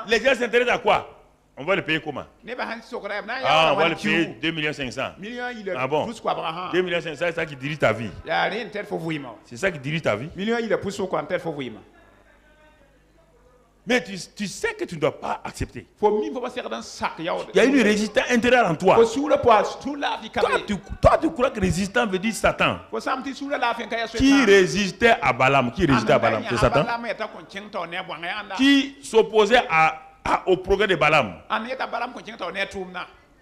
Les gens s'intéressent à quoi? On va le payer comment? Ah, on va le payer 2 500 000. Ah bon? 2 500 000, c'est ça qui dirige ta vie. C'est ça qui dirige ta vie. Mais tu sais que tu ne dois pas accepter. Il y a une résistance intérieure en toi. Toi, tu crois que résistant veut dire Satan. Qui résistait à Balaam? Qui résistait à Balaam? C'est Satan. Qui s'opposait au progrès de Balaam?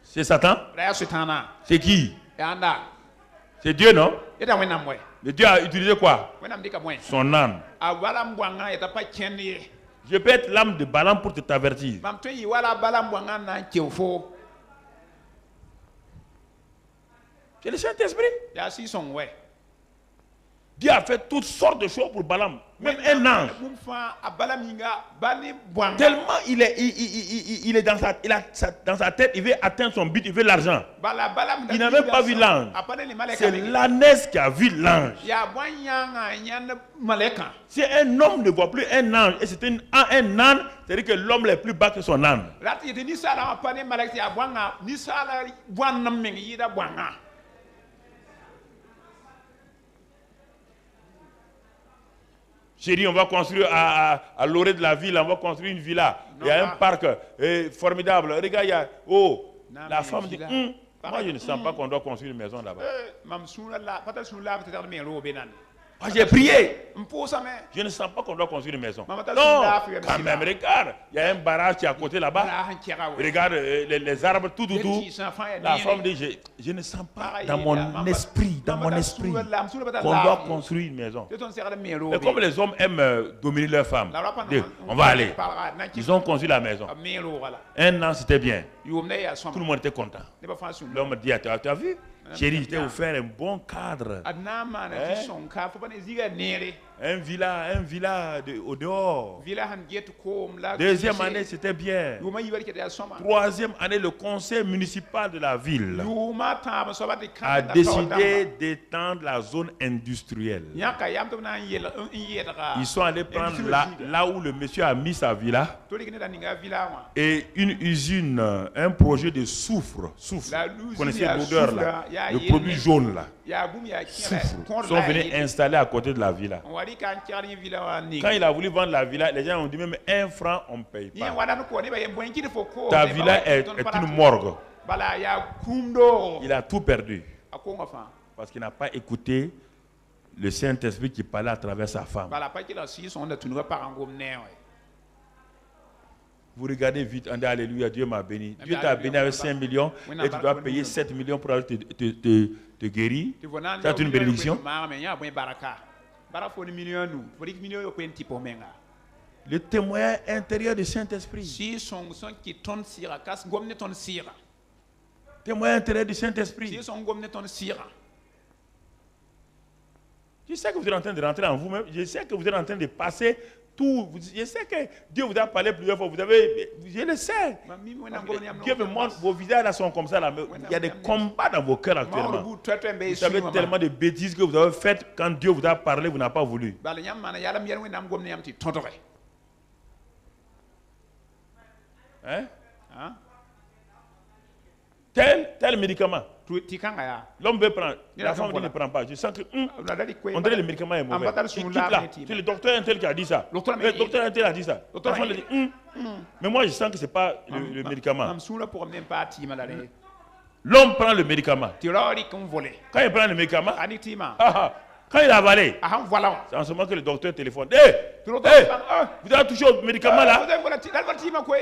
C'est Satan. C'est qui? C'est Dieu, non? Mais Dieu a utilisé quoi? Son âme. Je peux être l'âme de Balaam pour t'avertir. C'est le Saint-Esprit. Dieu a fait toutes sortes de choses pour Balaam. Même un ange. Tellement il est dans sa tête, il veut atteindre son but, il veut l'argent. Il n'a même pas vu l'ange. C'est l'ânesse qui a vu l'ange. Si un homme ne voit plus un ange, et c'est un âne, c'est-à-dire que l'homme est plus bas que son âne. Chérie, on va construire à l'orée de la ville, on va construire une villa. Il y a un parc formidable. Regarde, il y a... Oh, la femme dit, moi je ne sens pas qu'on doit construire une maison là-bas. J'ai prié. Je ne sens pas qu'on doit construire une maison. Non, quand même, regarde. Il y a un barrage qui est à côté là-bas. Regarde les arbres, tout. La femme dit, je ne sens pas dans mon esprit, qu'on doit construire une maison. Et comme les hommes aiment dominer leurs femmes, on va aller. Ils ont construit la maison. Un an, c'était bien. Tout le monde était content. L'homme dit, tu as vu? Chérie, je t'ai offert un bon cadre. Un villa au dehors. Deuxième année, c'était bien. Troisième année, le conseil municipal de la ville a décidé d'étendre la zone industrielle. Ils sont allés prendre là où le monsieur a mis sa villa et une usine, un projet de soufre. Vous connaissez l'odeur là, le produit jaune là. Soufre. Ils sont venus installer à côté de la villa. Quand il a voulu vendre la villa, les gens ont dit même 1 franc, on ne paye pas. Ta villa est une morgue. Il a tout perdu. Parce qu'il n'a pas écouté le Saint-Esprit qui parlait à travers sa femme. Vous regardez vite, on dit alléluia, Dieu m'a béni. Dieu t'a béni avec 5 millions et tu dois payer 7 millions pour aller te guérir. C'est une bénédiction. Le témoin intérieur du Saint-Esprit. Témoin intérieur du Saint-Esprit. Je sais que vous êtes en train de rentrer en vous-même. Je sais que vous êtes en train de passer tout. Je sais que Dieu vous a parlé plusieurs fois. Je le sais. Dieu me montre, vos visages là sont comme ça. Là. Il y a des combats dans vos cœurs actuellement. Vous savez tellement de bêtises que vous avez faites quand Dieu vous a parlé, vous n'avez pas voulu. Hein? Tel médicament. L'homme veut prendre. La femme dit ne prend pas. Je sens que on dirait le médicament est mauvais. C'est le docteur Intel qui a dit ça. Le docteur Intel a dit ça. La femme dit mais moi je sens que ce n'est pas le médicament. L'homme prend le médicament. Quand il prend le médicament, quand il a avalé, c'est en ce moment que le docteur téléphone. Vous avez touché au médicament là?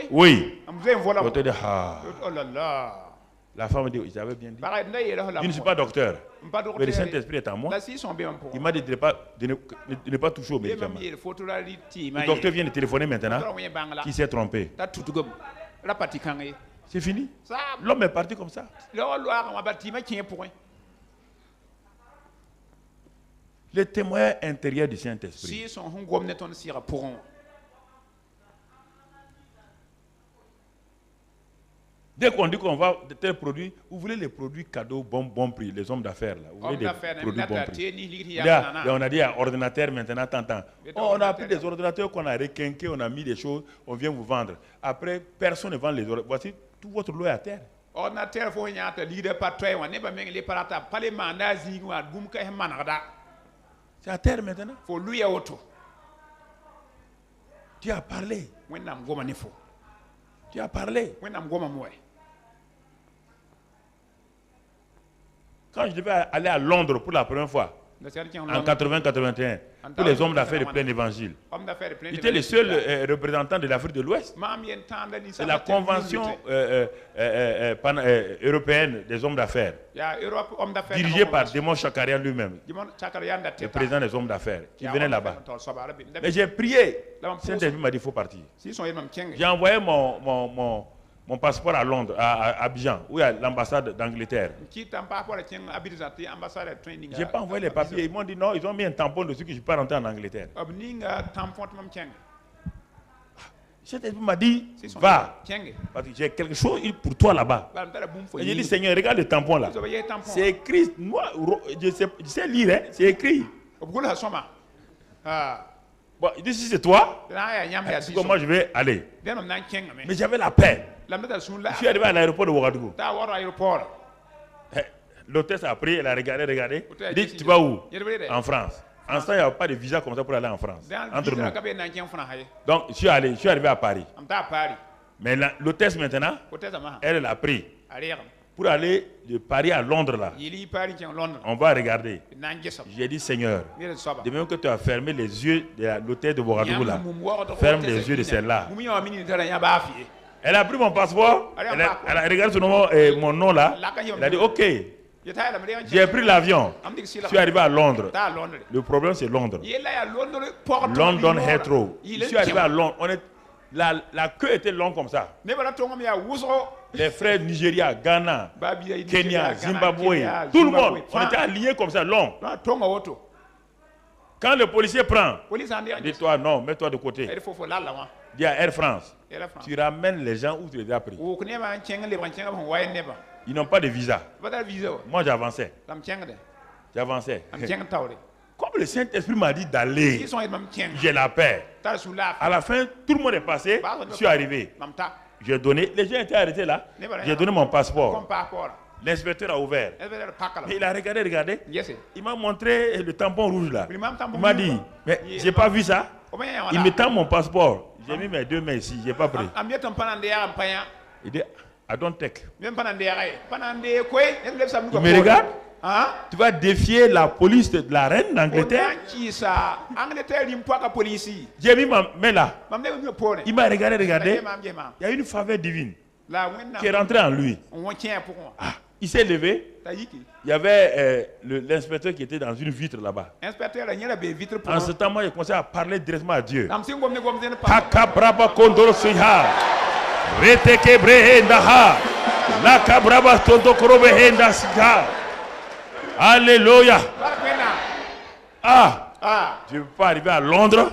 Oui. Le docteur dit la femme dit, j'avais bien dit. Je ne suis pas docteur, mais le Saint-Esprit est en moi. Il m'a dit de ne pas toucher au médicament. Le docteur vient de téléphoner maintenant, qui s'est trompé. C'est fini. L'homme est parti comme ça. Le témoin intérieur du Saint-Esprit. Dès qu'on dit qu'on va de tels produits, vous voulez les produits cadeaux bon prix, les hommes d'affaires là. Vous voulez des produits bon prix. Là, on a dit un ordinateur maintenant, tant. On a pris des ordinateurs qu'on a requinqués, on a mis des choses, on vient vous vendre. Après, personne ne vend les ordinateurs. Voici, tout votre lot est à terre. C'est à terre maintenant. Tu as parlé. Tu as parlé. Quand je devais aller à Londres pour la première fois, en 80-81, pour les hommes d'affaires de plein évangile, j'étais le seul représentant de l'Afrique de l'Ouest. C'est la convention européenne des hommes d'affaires, dirigée par Démon Chakarian lui-même, le président des hommes d'affaires, qui venait là-bas. Mais j'ai prié. Saint-Esprit m'a dit qu'il faut partir. J'ai envoyé mon mon passeport à Londres, à Abidjan, où il y a l'ambassade d'Angleterre. J'ai pas envoyé les papiers. Ils m'ont dit non, ils ont mis un tampon dessus que je ne peux pas rentrer en Angleterre. Cet esprit m'a dit, va, parce que j'ai quelque chose pour toi là-bas. J'ai dit, Seigneur, regarde le tampon là. C'est écrit, moi, je sais lire, hein, c'est écrit. Bon, il dit, si c'est toi, comment je vais aller? Mais j'avais la paix. Je suis arrivé à l'aéroport de Ouagadougou. L'hôtesse a pris, elle a regardé. Elle dit, tu vas où? En France. En ce temps, il n'y a pas de visa comme ça pour aller en France. Entre nous. Donc, je suis arrivé à Paris. Mais l'hôtesse maintenant, elle a pris pour aller de Paris à Londres là. On va regarder. J'ai dit, Seigneur, de même que tu as fermé les yeux de l'hôtesse de Ouagadougou là, ferme les yeux de celle-là. Elle a pris mon passeport, elle a regardé mon nom là, elle a dit, ok. J'ai pris l'avion, je suis arrivé à Londres. Le problème c'est Londres. London Heathrow. Je suis arrivé à Londres. La queue était longue comme ça. Les frères Nigeria, Ghana, Kenya, Zimbabwe, tout le monde, on était alignés comme ça, long. Quand le policier prend, dis-toi non, mets-toi de côté. Dis à Air France, tu ramènes les gens où tu les as pris. Ils n'ont pas de visa. Moi j'avançais. J'avançais. Comme le Saint-Esprit m'a dit d'aller, j'ai la paix. À la fin, tout le monde est passé, je suis arrivé. J'ai donné, les gens étaient arrêtés là, j'ai donné mon passeport. L'inspecteur a ouvert. Et il a regardé. Il m'a montré le tampon rouge là. Il m'a dit, mais j'ai pas vu ça. Il me tend mon passeport. J'ai mis mes 2 mains ici, j'ai pas pris. Il dit, I don't take. Il me regarde. Tu vas défier la police de la reine d'Angleterre. J'ai mis ma main là. Il m'a regardé. Il y a une faveur divine qui est rentrée en lui. Il s'est levé. Il y avait l'inspecteur qui était dans une vitre là-bas. En ce temps, moi, j'ai commencé à parler directement à Dieu. Alléluia. Je ne peux pas arriver à Londres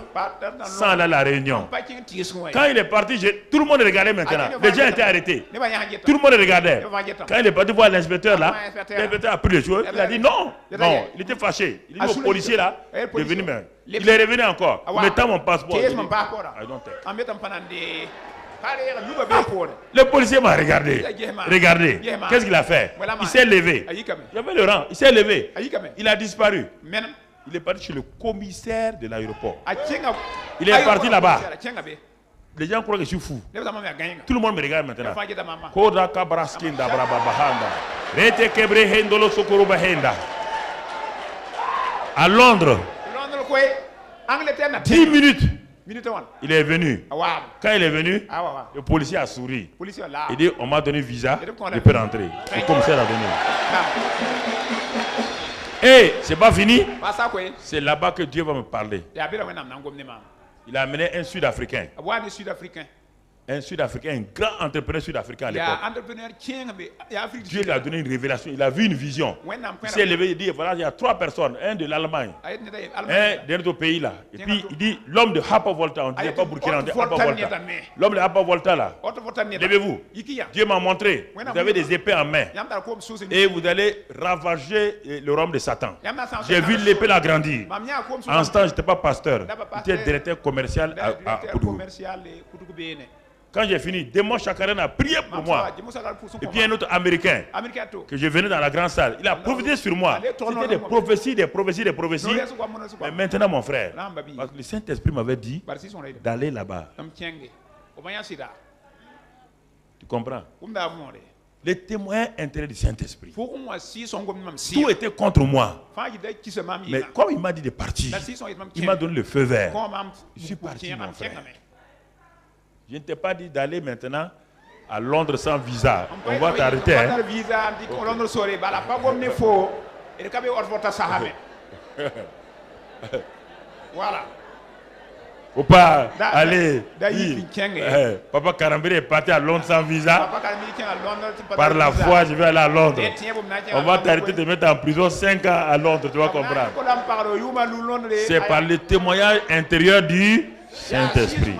sans aller à la Réunion. Quand il est parti, tout le monde regardait maintenant. Les gens étaient arrêtés. Tout le monde regardait. Quand il est parti voir l'inspecteur là, l'inspecteur a pris les choses. Il a dit non. Non, il était fâché. Il dit au policier là, de venir même. Il est revenu encore. Mettant mon passeport. Le policier m'a regardé. Regardez. Qu'est-ce qu'il a fait? Il s'est levé. Il y avait le rang. Il s'est levé. Il a disparu. Il est parti chez le commissaire de l'aéroport. Il est parti là-bas. Les gens croient que je suis fou. Tout le monde me regarde maintenant. À Londres, 10 minutes. Il est venu. Quand il est venu, le policier a souri. Il dit, on m'a donné visa, je peux rentrer. Le commissaire a donné. Et c'est pas fini. C'est là-bas que Dieu va me parler. Il a amené un Sud-Africain. Un Sud-Africain, un grand entrepreneur sud-africain à l'époque. Dieu lui a donné une révélation, il a vu une vision. Il s'est levé, il dit, voilà, il y a 3 personnes, un de l'Allemagne, un d'un autre pays là. Et puis il dit, l'homme de Hapa Volta, on ne disait pas Burkina, on dit Hapa Volta. L'homme de Hapa Volta là, levez-vous. Dieu m'a montré, vous avez des épées en main. Et vous allez ravager le royaume de Satan. J'ai vu l'épée l'agrandir. En ce temps, je n'étais pas pasteur, j'étais directeur commercial à Koudou. Quand j'ai fini, Démon Chakaren a prié pour moi. Et puis un autre Américain, que je venais dans la grande salle, il a prophétisé sur moi. C'était des prophéties, des prophéties, des prophéties. Mais maintenant, mon frère, parce que le Saint-Esprit m'avait dit d'aller là-bas. Tu comprends? Les témoins intérêts du Saint-Esprit. Tout était contre moi. Mais comme il m'a dit de partir, il m'a donné le feu vert. Je suis parti, mon frère. Je ne t'ai pas dit d'aller maintenant à Londres sans visa. On va t'arrêter. Hein? Voilà. Faut pas aller dire, Papa Karambiri est parti à Londres sans visa. Par la foi, je vais aller à Londres. On va t'arrêter de te mettre en prison 5 ans à Londres, tu vas comprendre. C'est par le témoignage intérieur du Saint-Esprit.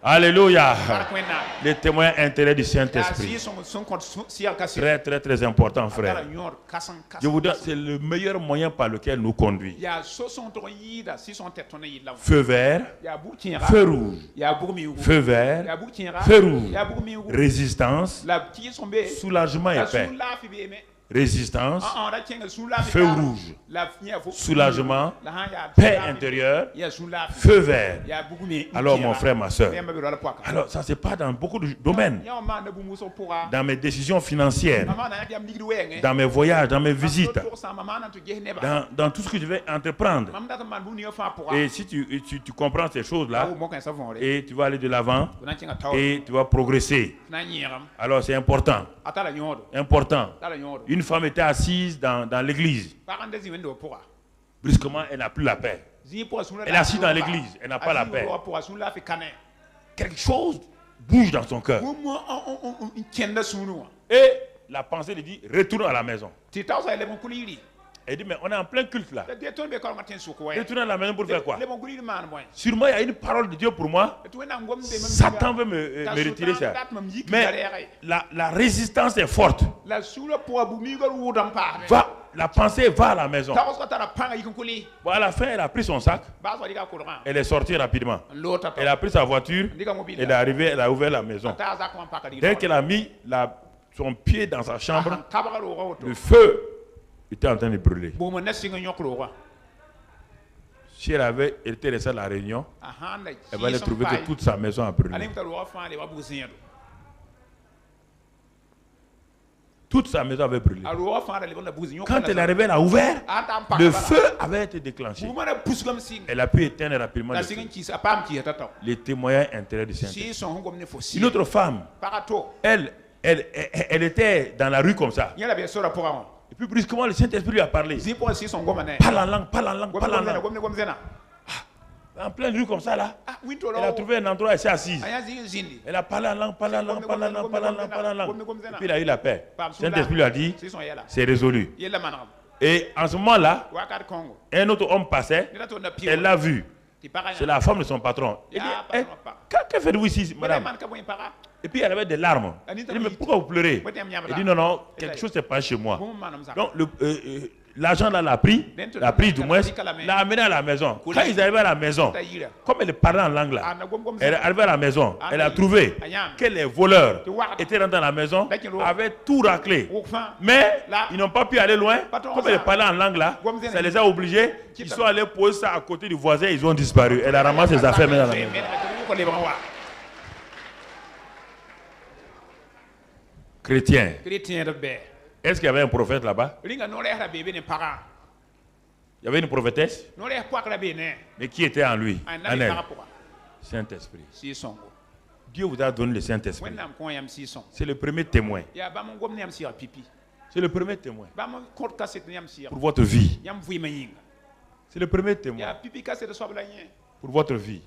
Alléluia. Les témoins intérieurs du Saint-Esprit. Très, très, très important, frère. Je vous dis, c'est le meilleur moyen par lequel nous conduit. Feu vert, feu rouge. Feu vert, feu rouge. Résistance, soulagement et paix. Résistance, feu rouge, soulagement, paix intérieure, feu vert. Alors mon frère, ma soeur, alors ça c'est pas dans beaucoup de domaines. Dans mes décisions financières, dans mes voyages, dans mes visites, dans tout ce que je vais entreprendre. Et si tu comprends ces choses-là, et tu vas aller de l'avant, et tu vas progresser. Alors c'est important. Important. Une femme était assise dans l'église. Brusquement, elle n'a plus la paix. Elle est assise dans l'église, elle n'a pas la paix. Quelque chose bouge dans son cœur. Et la pensée lui dit, retourne à la maison. Elle dit, mais on est en plein culte là. Retourne à la maison pour faire quoi? Sûrement, il y a une parole de Dieu pour moi. Satan veut me retirer ça. Mais la résistance est forte. La pensée va à la maison. Bon, à la fin, elle a pris son sac. Elle est sortie rapidement. Elle a pris sa voiture. Elle est arrivée, elle a ouvert la maison. Dès qu'elle a mis son pied dans sa chambre, le feu était en train de brûler. Si elle était restée à la réunion, elle va trouver que toute sa maison a brûlé. Toute sa maison avait brûlé. Quand elle est arrivée, elle a ouvert, le feu avait été déclenché. Elle a pu éteindre rapidement le feu. Les témoignages intérieurs du Saint-Esprit. Une autre femme, elle était dans la rue comme ça. Et puis brusquement, le Saint-Esprit lui a parlé. Parle en langue, parle en langue, parle en langue. En pleine rue comme ça là, elle a trouvé un endroit, elle s'est assise. Elle a parlé en langue, parlé en langue, parlé en langue, parlé en langue, parlé en langue. Et puis elle a eu la paix. Le Saint-Esprit lui a dit, c'est résolu. Et en ce moment-là, un autre homme passait, elle l'a vu. C'est la femme de son patron. Elle dit, que faites-vous ici, madame? Et puis elle avait des larmes. Elle dit, mais pourquoi vous pleurez? Elle dit, non, quelque chose s'est passé chez moi. Donc l'agent là l'a pris du moins, l'a amené à la maison. Quand ils arrivaient à la maison, comme elle parlait en langue là, elle est arrivée à la maison, elle a trouvé que les voleurs étaient rentrés dans la maison, avaient tout raclé. Mais ils n'ont pas pu aller loin, comme elle parlait en langue là, ça les a obligés, ils sont allés poser ça à côté du voisin, ils ont disparu. Elle a ramassé ses affaires maintenant dans la maison. Chrétien. Est-ce qu'il y avait un prophète là-bas? Il y avait une prophétesse? Mais qui était en lui? En elle? Saint-Esprit. Dieu vous a donné le Saint-Esprit. C'est le premier témoin. C'est le premier témoin. Pour votre vie. C'est le premier témoin. Pour votre vie.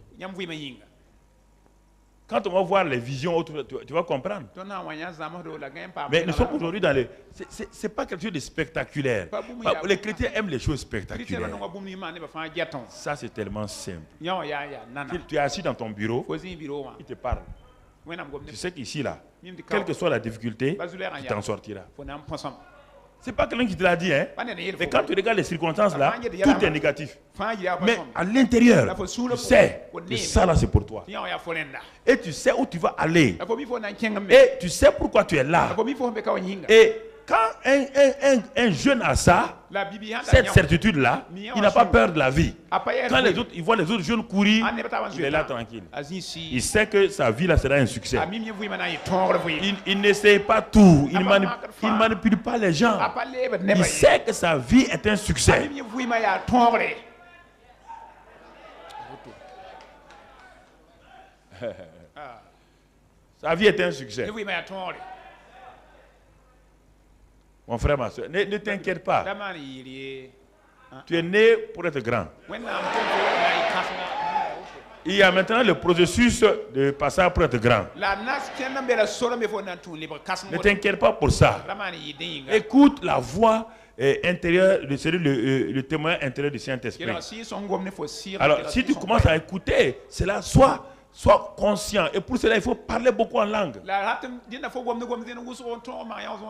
Quand on va voir les visions, tu vas comprendre. Mais nous sommes aujourd'hui dans les... C'est pas quelque chose de spectaculaire. Les chrétiens aiment les choses spectaculaires. Ça, c'est tellement simple. Tu es assis dans ton bureau, il te parle. Tu sais qu'ici, là, quelle que soit la difficulté, tu t'en sortiras. C'est pas quelqu'un qui te l'a dit, hein. Mais quand tu regardes les circonstances là, tout est négatif. Mais à l'intérieur, tu sais que ça là c'est pour toi. Et tu sais où tu vas aller. Et tu sais pourquoi tu es là. Et quand un jeune a ça, cette certitude là, il n'a pas peur de la vie. Quand les autres, il voit les autres jeunes courir, il est là tranquille. Il sait que sa vie là sera un succès. Il n'essaie pas tout. Il ne manipule pas les gens. Il sait que sa vie est un succès. Sa vie est un succès. Mon frère, ma soeur, ne t'inquiète pas. Tu es né pour être grand. il y a maintenant le processus de passage pour être grand. Ne t'inquiète pas pour ça. Écoute la voix intérieure, le témoin intérieur du Saint-Esprit. Alors, si tu commences à écouter, cela sois conscient. Et pour cela, il faut parler beaucoup en langue.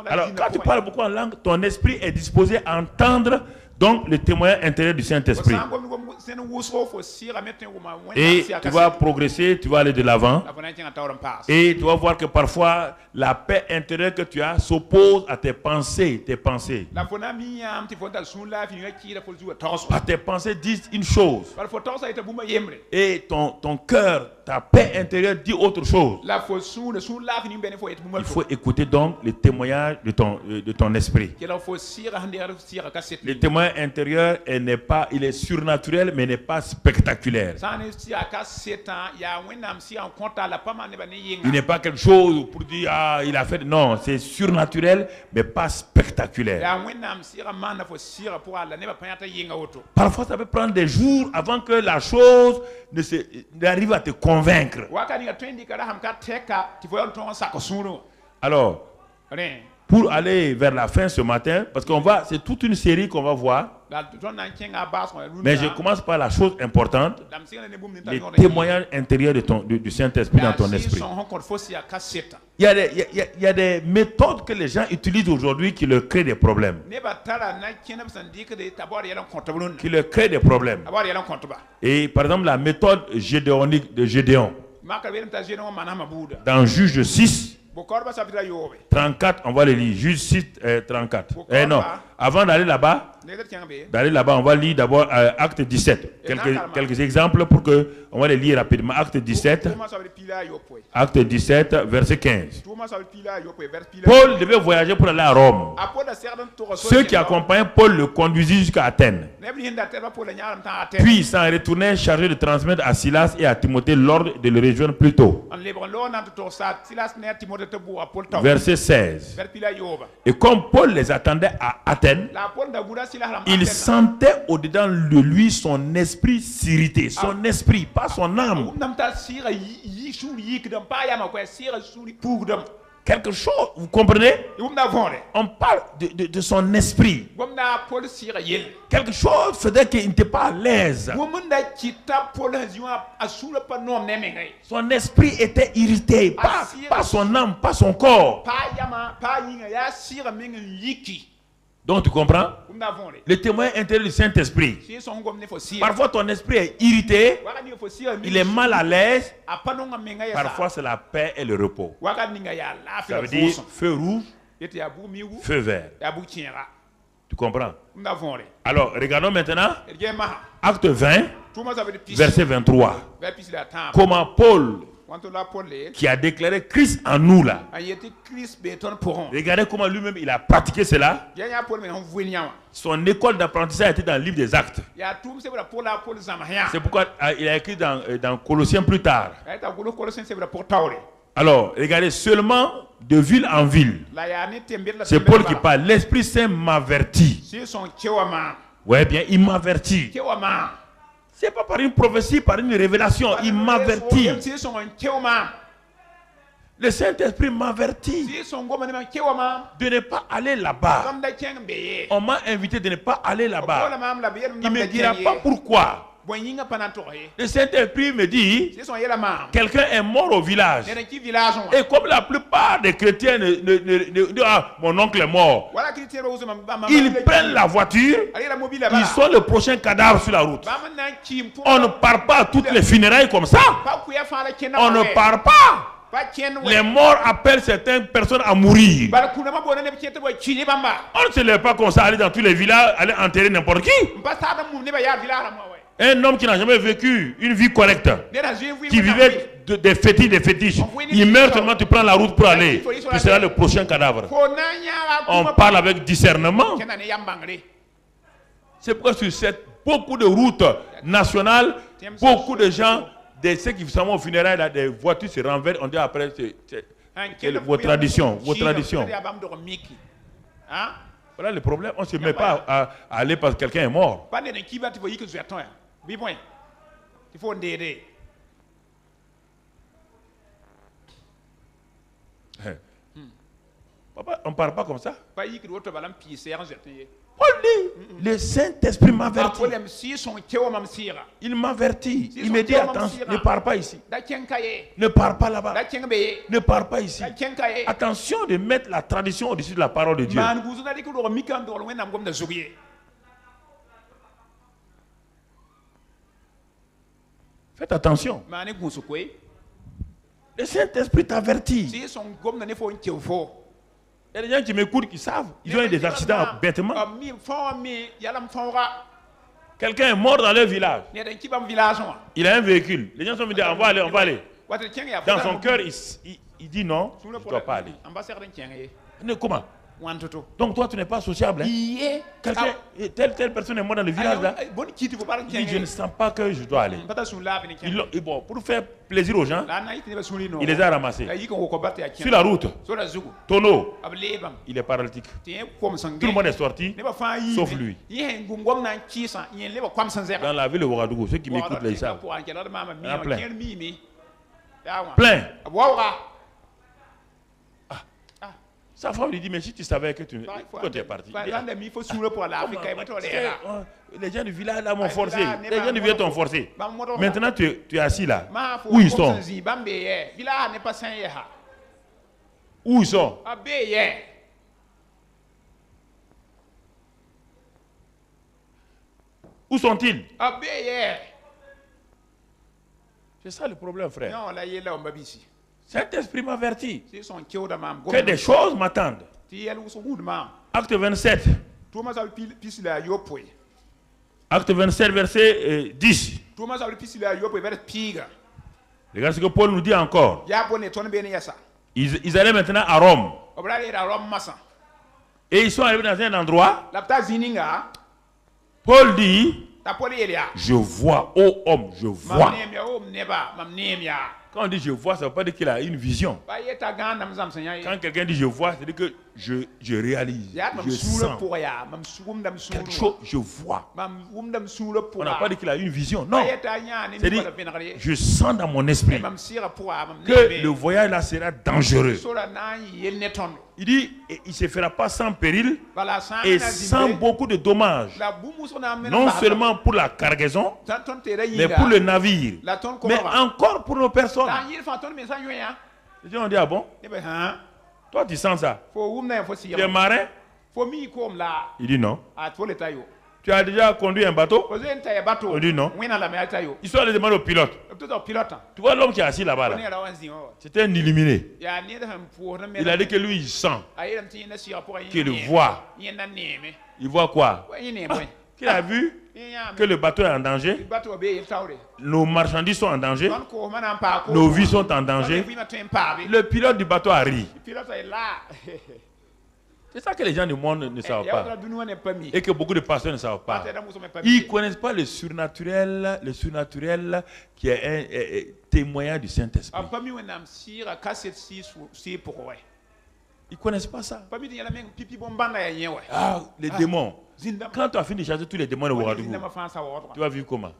Alors, quand tu parles beaucoup en langue, ton esprit est disposé à entendre donc le témoin intérieur du Saint-Esprit. Et tu vas progresser, tu vas aller de l'avant. Et tu vas voir que parfois, la paix intérieure que tu as s'oppose à tes pensées. Tes pensées disent une chose. Et ton cœur, ta paix intérieure dit autre chose. Il faut écouter donc le témoignage de ton esprit. Le témoin intérieur il est surnaturel mais n'est pas spectaculaire. Il n'est pas quelque chose pour dire il a fait. Non, c'est surnaturel mais pas spectaculaire. Parfois ça peut prendre des jours avant que la chose n'arrive à te convaincre. Alors, pour aller vers la fin ce matin, parce c'est toute une série qu'on va voir. Mais je commence par la chose importante, les témoignages intérieurs du Saint-Esprit dans ton esprit. Il y a des méthodes que les gens utilisent aujourd'hui qui leur créent des problèmes. Et par exemple, la méthode gédéonique de Gédéon. Dans Juge 6, 34, on va le lire. Juge 6, 34. Non, avant d'aller là-bas, on va lire d'abord Acte 17. Quelques exemples pour que on va les lire rapidement. Acte 17, verset 15. Paul devait voyager pour aller à Rome. Ceux qui accompagnaient Paul le conduisaient jusqu'à Athènes. Puis il s'en retournait chargé de transmettre à Silas et à Timothée l'ordre de le rejoindre plus tôt. Verset 16. Et comme Paul les attendait à Athènes, il sentait au-dedans de lui son esprit s'irriter. Son esprit, pas son âme. Quelque chose, vous comprenez? On parle de son esprit. Quelque chose faisait qu'il n'était pas à l'aise. Son esprit était irrité, pas son âme, pas son corps. Donc tu comprends? Le témoin intérieur du Saint-Esprit. Parfois ton esprit est irrité, il est mal à l'aise. Parfois c'est la paix et le repos. Ça veut dire feu rouge, feu vert. Tu comprends? Alors regardons maintenant Acte 20, verset 23. Comment Paul, qui a déclaré Christ en nous là. Regardez comment lui-même il a pratiqué cela. Son école d'apprentissage était dans le livre des Actes. C'est pourquoi il a écrit dans Colossiens plus tard. Alors, regardez, seulement de ville en ville. C'est Paul qui parle. L'Esprit Saint m'avertit. Ouais, bien, il m'avertit. C'est pas par une prophétie, par une révélation. Il m'avertit. Le Saint-Esprit m'avertit de ne pas aller là-bas. On m'a invité de ne pas aller là-bas. Il ne me dira pas pourquoi. Le Saint-Esprit me dit, quelqu'un est mort au village. Et comme la plupart des chrétiens mon oncle est mort, ils prennent la voiture, ils sont le prochain cadavre sur la route. On ne part pas à toutes les funérailles comme ça. On ne part pas. Les morts appellent certaines personnes à mourir. On ne se lève pas comme ça, aller dans tous les villages, aller enterrer n'importe qui. Un homme qui n'a jamais vécu une vie correcte, qui vivait des fétiches, il meurt seulement, tu prends la route pour aller. Tu seras le prochain cadavre. On parle avec discernement. C'est pourquoi sur beaucoup de routes nationales, beaucoup de gens, ceux qui sont au funérailles, là, des voitures se renversent, on dit après, c'est vos traditions. Voilà le problème, on ne se met pas à aller parce que quelqu'un est mort. Papa, on ne parle pas comme ça. Paul dit, le Saint-Esprit m'avertit. Il m'avertit. Il me dit, attention, ne pars pas ici. Ne pars pas là-bas. Ne pars pas ici. Attention de mettre la tradition au-dessus de la parole de Dieu. Faites attention. Le Saint-Esprit t'avertit. Il y a des gens qui m'écoutent qui savent. Ils ont eu des accidents bêtement. Quelqu'un est mort dans leur village. Il a un véhicule. Les gens sont venus dire on va aller, on va aller. Dans son cœur, il dit non, je ne dois pas aller. Mais comment? Donc toi tu n'es pas sociable. Hein? Telle personne est morte dans le village là. Il dit je ne sens pas que je dois aller. Bon, pour faire plaisir aux gens, il les a ramassés. Sur la route, tonneau, il est paralytique. Tout le monde est sorti, sauf lui. Dans la ville de Ouagadougou, ceux qui m'écoutent là, ils savent. Il y en a plein. Plein. Sa femme lui dit, mais si tu savais que tu es parti. Les gens du village là m'ont forcé. Les gens du village t'ont forcé. Maintenant tu es assis là. Où ils sont? Où ils sont? Où sont-ils? C'est ça le problème, frère. Cet-esprit m'avertit que des choses m'attendent. Acte 27. Acte 27, verset 10. Regarde ce que Paul nous dit encore. Ils allaient maintenant à Rome. Et ils sont arrivés dans un endroit. Paul dit, je vois, ô homme, je vois. Quand on dit je vois, ça ne veut pas dire qu'il a une vision. Quand quelqu'un dit je vois, c'est-à-dire que je réalise, je sens quelque chose, je vois. On n'a pas dit qu'il a une vision, non. C'est-à-dire, je sens dans mon esprit que le voyage là sera dangereux. Il dit, il ne se fera pas sans péril et sans beaucoup de dommages. Non seulement pour la cargaison, mais pour le navire. Mais encore pour nos personnes. Les gens ont dit, ah bon? Toi, tu sens ça? Tu es marin? Il dit non. Tu as déjà conduit un bateau? On dit non. Ils sont allés demander au pilote. Tu vois l'homme qui est assis là-bas là? C'était un illuminé. Il a dit que lui il sent, qu'il voit. Il voit quoi? Qu'il a vu que le bateau est en danger, nos marchandises sont en danger, nos vies sont en danger. Le pilote du bateau a ri. C'est ça que les gens du monde ne savent pas. Et que beaucoup de pasteurs ne savent pas. Ils ne connaissent pas le surnaturel qui est un témoignage du Saint-Esprit. Ils ne connaissent pas ça. Ah, les démons. Quand tu as fini de chasser tous les démons de Ouagadougou, tu vas vivre comment?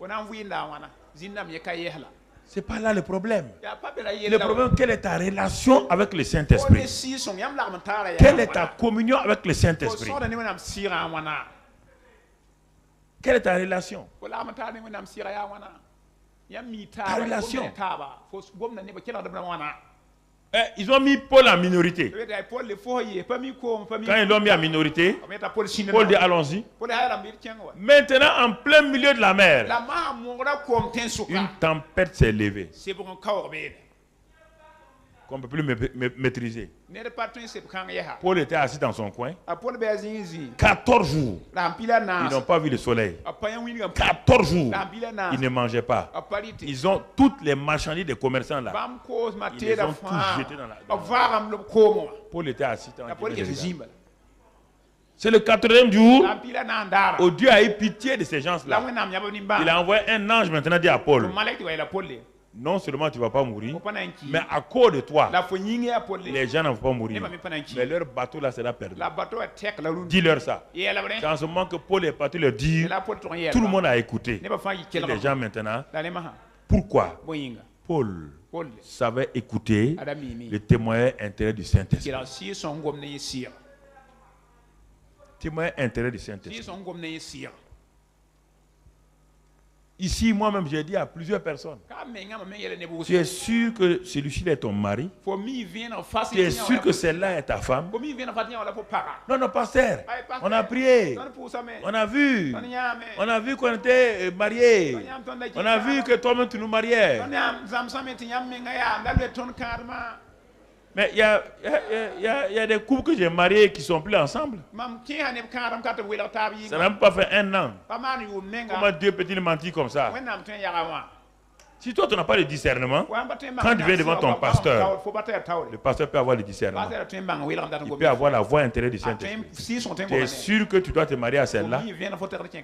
C'est pas là le problème. Le problème, quelle est ta relation avec le Saint-Esprit? Quelle est ta communion avec le Saint-Esprit? Quelle est ta relation? Ta relation. Ils ont mis Paul en minorité. Quand ils l'ont mis en minorité, Paul dit allons-y. Maintenant, en plein milieu de la mer, une tempête s'est levée qu'on ne peut plus maîtriser. Paul était assis dans son coin. 14 jours, ils n'ont pas vu le soleil. 14 jours, ils ne mangeaient pas. Ils ont toutes les marchandises des commerçants là. Ils les ont tous jetés dans la... Paul était assis dans la... C'est le 4e jour où Dieu a eu pitié de ces gens-là. Il a envoyé un ange maintenant dire à Paul, non seulement tu ne vas pas mourir, mais à cause de toi, les gens ne vont pas mourir. Mais leur bateau là sera perdu. Dis-leur ça. C'est en ce moment que Paul est parti leur dire, tout le monde a écouté. Et les gens maintenant, pourquoi Paul savait écouter le témoignage intérieur du Saint-Esprit. Témoignage intérieur du Saint-Esprit. Ici, moi-même, j'ai dit à plusieurs personnes, tu es sûr que celui-ci est ton mari? Tu es sûr que celle-là est ta femme? Non, non, pasteur, on a prié, on a vu qu'on était mariés, on a vu que toi-même tu nous mariais. Mais il y a des couples que j'ai mariés qui ne sont plus ensemble. Ça n'a même pas fait 1 an. Comment Dieu peut-il mentir comme ça? Si toi tu n'as pas de discernement, quand tu viens devant ton pasteur, le pasteur peut avoir le discernement. Il peut avoir la voix intérieure du Saint-Esprit. Tu es sûr que tu dois te marier à celle-là?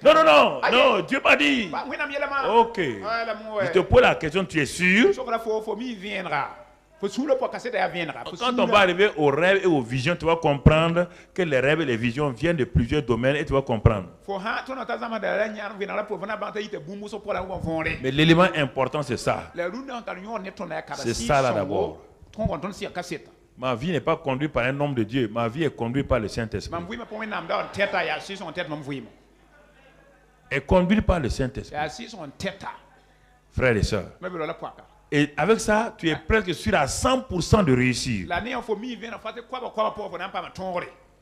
Non, non, non, non, Dieu m'a dit. Ok. Je te pose la question, tu es sûr? Quand on va arriver aux rêves et aux visions, tu vas comprendre que les rêves et les visions viennent de plusieurs domaines et tu vas comprendre. Mais l'élément important, c'est ça. C'est ça là d'abord. Ma vie n'est pas conduite par un homme de Dieu. Ma vie est conduite par le Saint-Esprit. Est conduite par le Saint-Esprit. Frères et sœurs. Et avec ça, tu es presque sûr à 100% de réussir.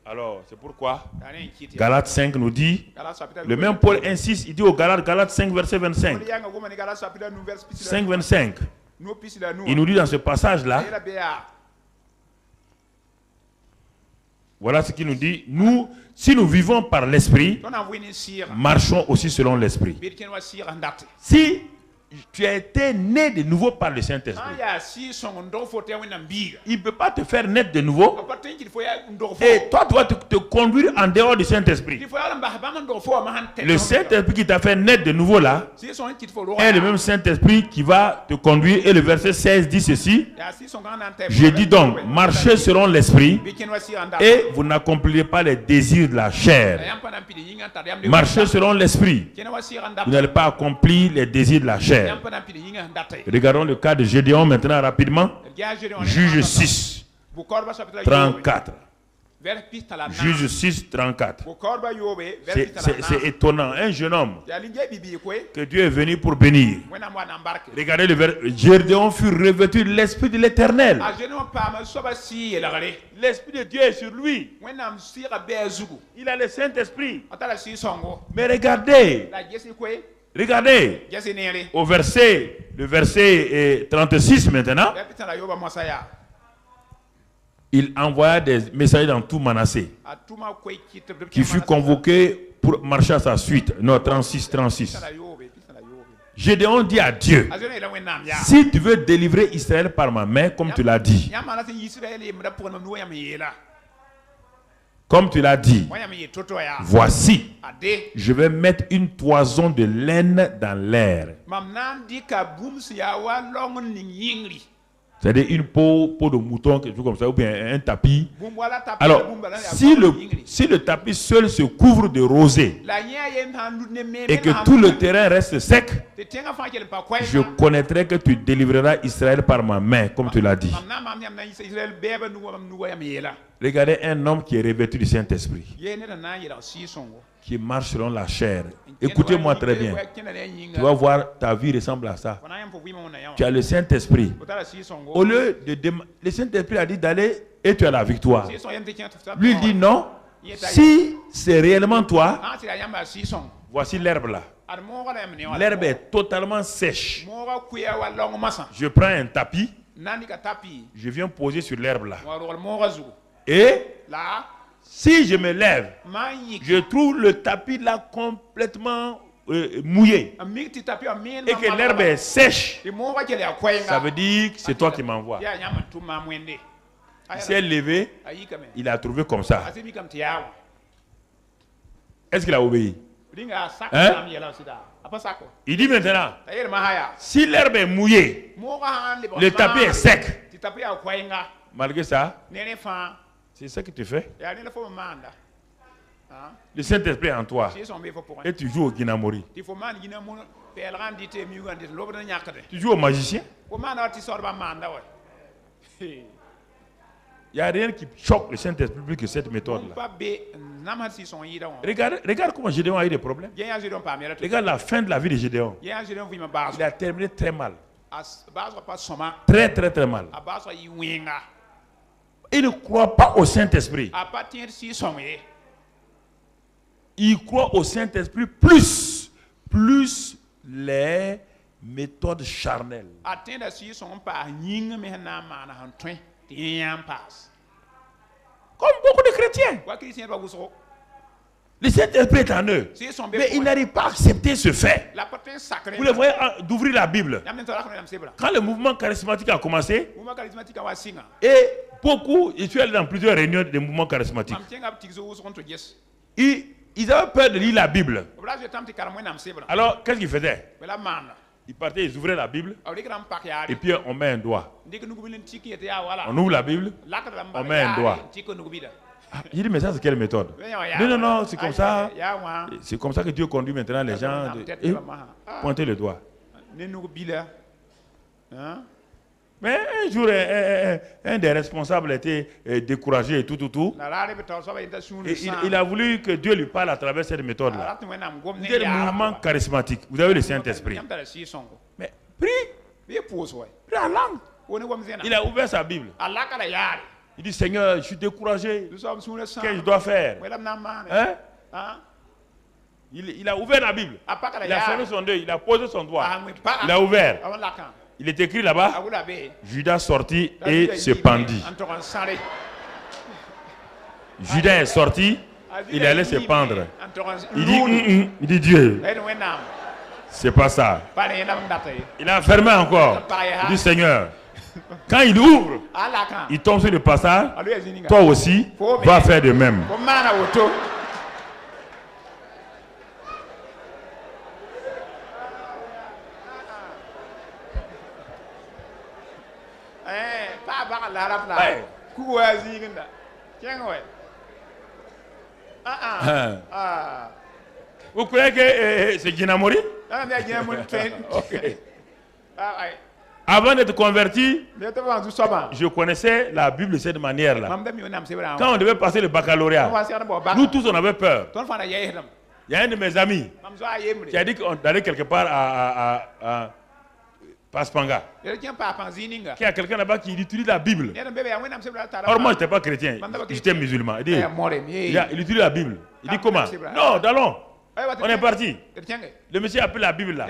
Alors, c'est pourquoi Galates 5 nous dit, le même Paul insiste, il dit aux Galates 5, verset 25. 5, 25. Il nous dit dans ce passage-là, voilà ce qu'il nous dit, nous, si nous vivons par l'Esprit, marchons aussi selon l'Esprit. Si tu as été né de nouveau par le Saint-Esprit, il ne peut pas te faire naître de nouveau. Et toi, tu vas te conduire en dehors du Saint-Esprit. Le Saint-Esprit qui t'a fait naître de nouveau là est le même Saint-Esprit qui va te conduire. Et le verset 16 dit ceci. Je dis donc, marchez selon l'Esprit et vous n'accomplirez pas les désirs de la chair. Marchez selon l'Esprit. Vous n'allez pas accomplir les désirs de la chair. Regardons le cas de Gédéon maintenant rapidement. Juge 6, 34. Juge 6, 34. C'est étonnant. Un jeune homme que Dieu est venu pour bénir. Regardez le verset. Gédéon fut revêtu de l'Esprit de l'Éternel. L'Esprit de Dieu est sur lui. Il a le Saint-Esprit. Mais regardez. Regardez au le verset 36 maintenant. Il envoya des messagers dans tout Manassé qui fut convoqué pour marcher à sa suite. Non, 36. Gédéon dit à Dieu, si tu veux délivrer Israël par ma main, comme tu l'as dit, voici, je vais mettre une toison de laine dans l'air. C'est-à-dire une peau de mouton, quelque chose comme ça, ou bien un tapis. Alors, si le tapis seul se couvre de rosée et que tout le terrain reste sec, je connaîtrai que tu délivreras Israël par ma main, comme tu l'as dit. Regardez un homme qui est revêtu du Saint-Esprit, qui marche selon la chair. Écoutez-moi très bien. Tu vas voir, ta vie ressemble à ça. Tu as le Saint-Esprit. Au lieu de le Saint-Esprit a dit d'aller et tu as la victoire. Lui il dit non. Si c'est réellement toi, voici l'herbe là. L'herbe est totalement sèche. Je prends un tapis. Je viens poser sur l'herbe là. Et si je me lève, je trouve le tapis là complètement mouillé et que l'herbe est sèche, ça veut dire que c'est toi qui m'envoies. Il s'est levé, il a trouvé comme ça. Est-ce qu'il a obéi? Hein? Il dit maintenant, si l'herbe est mouillée, le tapis est sec. Malgré ça, c'est ça que tu fais. Le Saint-Esprit est en toi. Et tu joues au Guinamori. Tu joues au magicien. Il n'y a rien qui choque le Saint-Esprit plus que cette méthode-là. Regarde comment Gédéon a eu des problèmes. Regarde la fin de la vie de Gédéon. Il a terminé très mal. Très, très, très mal. Il ne croit pas au Saint-Esprit. Il croit au Saint-Esprit plus les méthodes charnelles. Comme beaucoup de chrétiens. Le Saint-Esprit est en eux. Mais ils n'arrivent pas à accepter ce fait. Vous les voyez d'ouvrir la Bible. Quand le mouvement charismatique a commencé, et beaucoup, je suis allé dans plusieurs réunions des mouvements charismatiques. Ils avaient peur de lire la Bible. Alors, qu'est-ce qu'ils faisaient? Ils partaient, ils ouvraient la Bible. Et puis, on met un doigt. On ouvre la Bible. On met un doigt. J'ai dit, mais ça, c'est quelle méthode? Non, c'est comme ça. C'est comme ça que Dieu conduit maintenant les gens. Et pointez le doigt. Mais un jour, un des responsables était découragé et tout. Et il a voulu que Dieu lui parle à travers cette méthode-là. Vous êtes le mouvement charismatique. Vous avez le Saint-Esprit. Mais prie la langue. Il a ouvert sa Bible. Il dit, Seigneur, je suis découragé. Qu'est-ce que je dois faire? Hein? Il a ouvert la Bible. Il a fermé son œil. Il a posé son doigt. Il a ouvert. Il est écrit là-bas, Judas sortit et se pendit. Judas est sorti, il allait se pendre. Il dit Dieu, c'est pas ça. Il a fermé encore. Il dit Seigneur, quand il ouvre, il tombe sur le passage, toi aussi, va faire de même. Vous croyez que c'est Guinamori? Okay. Avant d'être converti, je connaissais la Bible de cette manière-là. Quand on devait passer le baccalauréat, nous tous on avait peur. Il y a un de mes amis qui a dit qu'on allait quelque part à Paspanga. Il y a quelqu'un là-bas qui utilise la Bible. Or moi, je n'étais pas chrétien, j'étais musulman. Il utilise la Bible. Il dit comment? Non, allons. On est parti. Le monsieur a pris la Bible là.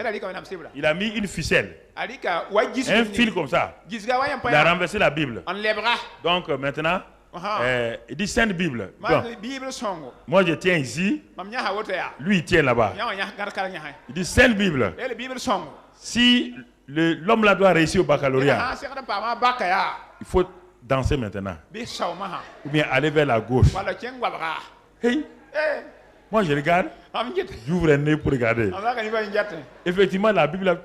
Il a mis une ficelle. Un fil comme ça. Il a renversé la Bible. Donc maintenant, il dit Sainte Bible. Bon. Moi je tiens ici. Lui il tient là-bas. Il dit Sainte Bible. Si l'homme là doit réussir au baccalauréat, il faut danser maintenant. Ou bien aller vers la gauche. Hey. Moi je regarde, j'ouvre le nez pour regarder. Effectivement la Bible,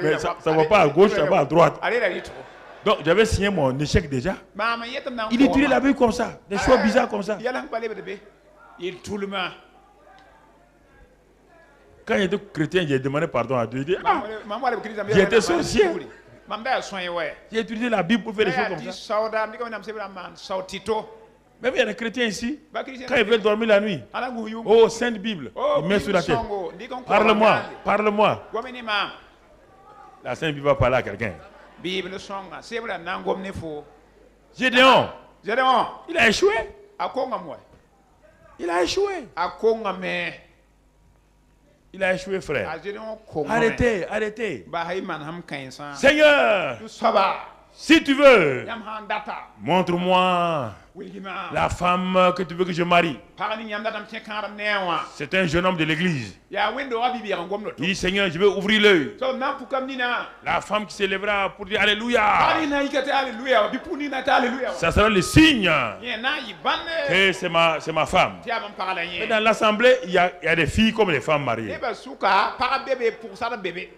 mais ça ne va pas à gauche, ça va à droite. Donc j'avais signé mon échec déjà. Il utilisait la Bible comme ça, des choses bizarres comme ça. Quand j'étais chrétien, j'ai demandé pardon à Dieu. J'étais sorcier. J'ai utilisé la Bible pour faire des choses comme ça. Même il y a des chrétiens ici, quand ils veulent dormir la nuit, oh, Sainte Bible, ils mettent sur la tête. Parle-moi. La Sainte Bible va parler à quelqu'un. Gédéon, il a échoué. Il a échoué, frère. Arrêtez. Seigneur, si tu veux, montre-moi la femme que tu veux que je marie. C'est un jeune homme de l'église. Il dit Seigneur, je vais ouvrir l'œil. La femme qui s'élèvera pour dire Alléluia. Ça sera le signe que c'est ma femme. Mais dans l'assemblée, il y a des filles comme les femmes mariées.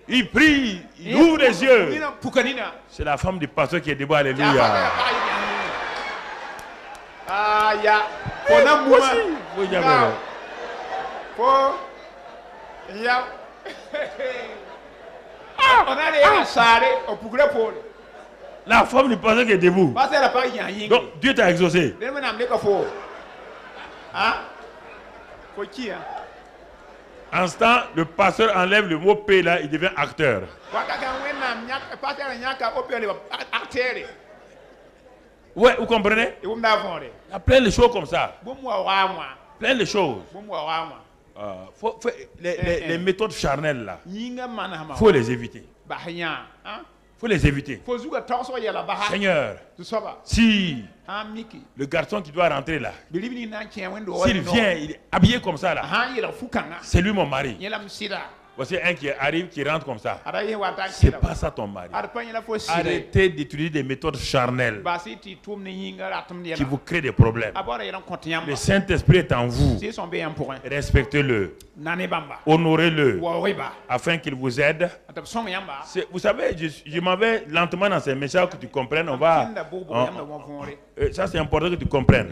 Il prie, il ouvre les yeux. C'est la femme du pasteur qui est debout. Alléluia. La femme ne pensait qu'elle est debout. Donc Dieu t'a exaucé. Instant, le pasteur enlève le mot P là, il devient acteur. Ouais, vous comprenez? Il y a plein de choses comme ça. Plein de choses. Les méthodes charnelles là, il faut les éviter. Faut les éviter. Seigneur, si le garçon qui doit rentrer là, s'il vient, il est habillé comme ça là, c'est lui mon mari. Voici un qui arrive, qui rentre comme ça. C'est pas ça ton mari. Arrêtez d'utiliser des méthodes charnelles qui vous créent des problèmes. Le Saint-Esprit est en vous. Respectez-le. Honorez-le. Afin qu'il vous aide. Vous savez, je m'en vais lentement dans ces messages que tu comprennes. Ça, c'est important que tu comprennes.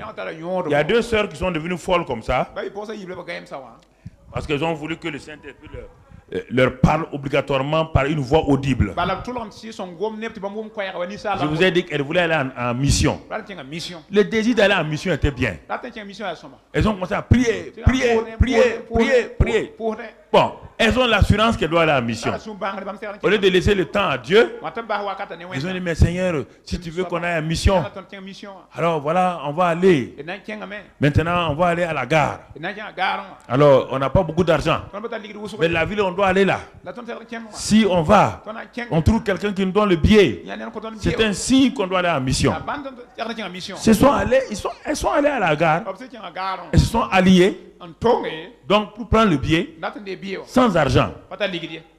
Il y a deux sœurs qui sont devenues folles comme ça. Parce qu'elles ont voulu que le Saint-Esprit leur parle obligatoirement par une voix audible. Je vous ai dit qu'elles voulaient aller en mission. Le désir d'aller en mission était bien. Elles ont commencé à prier. Bon, elles ont l'assurance qu'elles doivent aller en mission. Au lieu de laisser le temps à Dieu, ils ont dit, mais Seigneur, si tu veux qu'on aille en mission, alors voilà, on va aller. Maintenant, on va aller à la gare. Alors, on n'a pas beaucoup d'argent. Mais la ville, on doit aller là. Si on va, on trouve quelqu'un qui nous donne le billet. C'est un signe qu'on doit aller en mission. Elles sont allées à la gare. Elles se sont alliées. Donc, pour prendre le billet, sans argent.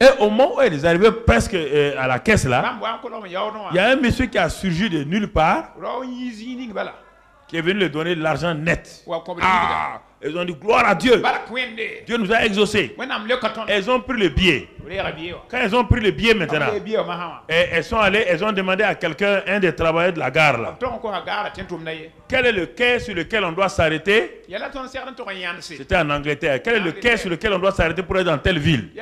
Et au moment où elles sont arrivées presque à la caisse là, il y a un monsieur qui a surgi de nulle part, qui est venu lui donner de l'argent net. Elles ont dit gloire à Dieu. Dieu nous a exaucés. Elles ont pris le billet. Quand elles ont pris le billet maintenant, elles sont allées, elles ont demandé à quelqu'un, un des travailleurs de la gare là, quel est le quai sur lequel on doit s'arrêter? C'était en Angleterre. Quel est le quai sur lequel on doit s'arrêter pour être dans telle ville?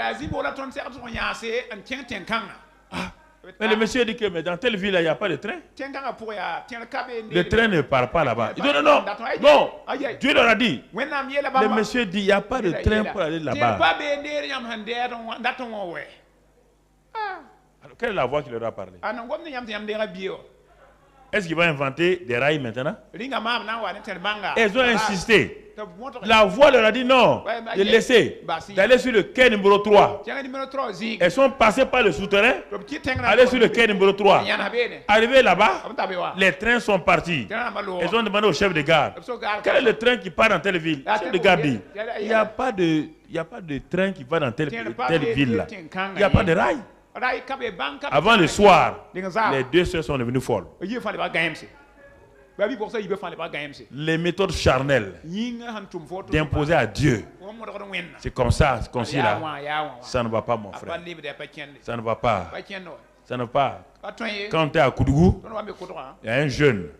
Mais le monsieur dit que mais dans telle ville, il n'y a pas de train. Le train ne part pas là-bas. Il dit non. Dieu leur a dit. Le monsieur dit, il n'y a pas de train pour aller là-bas. Alors, quelle est la voix qui leur a parlé? Est-ce qu'il va inventer des rails maintenant? Elles ont insisté. La voix leur a dit non, de laisser, d'aller sur le quai numéro 3. Elles sont passées par le souterrain, aller sur le quai numéro 3. Arrivées là-bas, les trains sont partis. Elles ont demandé au chef de gare, quel est le train qui part dans telle ville? Le chef de gare dit, il n'y a pas de train qui va dans telle ville là. Il n'y a pas de rail. Avant le soir, les deux sœurs sont devenues folles. Les méthodes charnelles d'imposer à Dieu, c'est comme ça, c'est comme si là, ça ne va pas mon frère. Ça ne va pas. Ça ne va pas. Quand tu es à Koudougou, il y a un jeune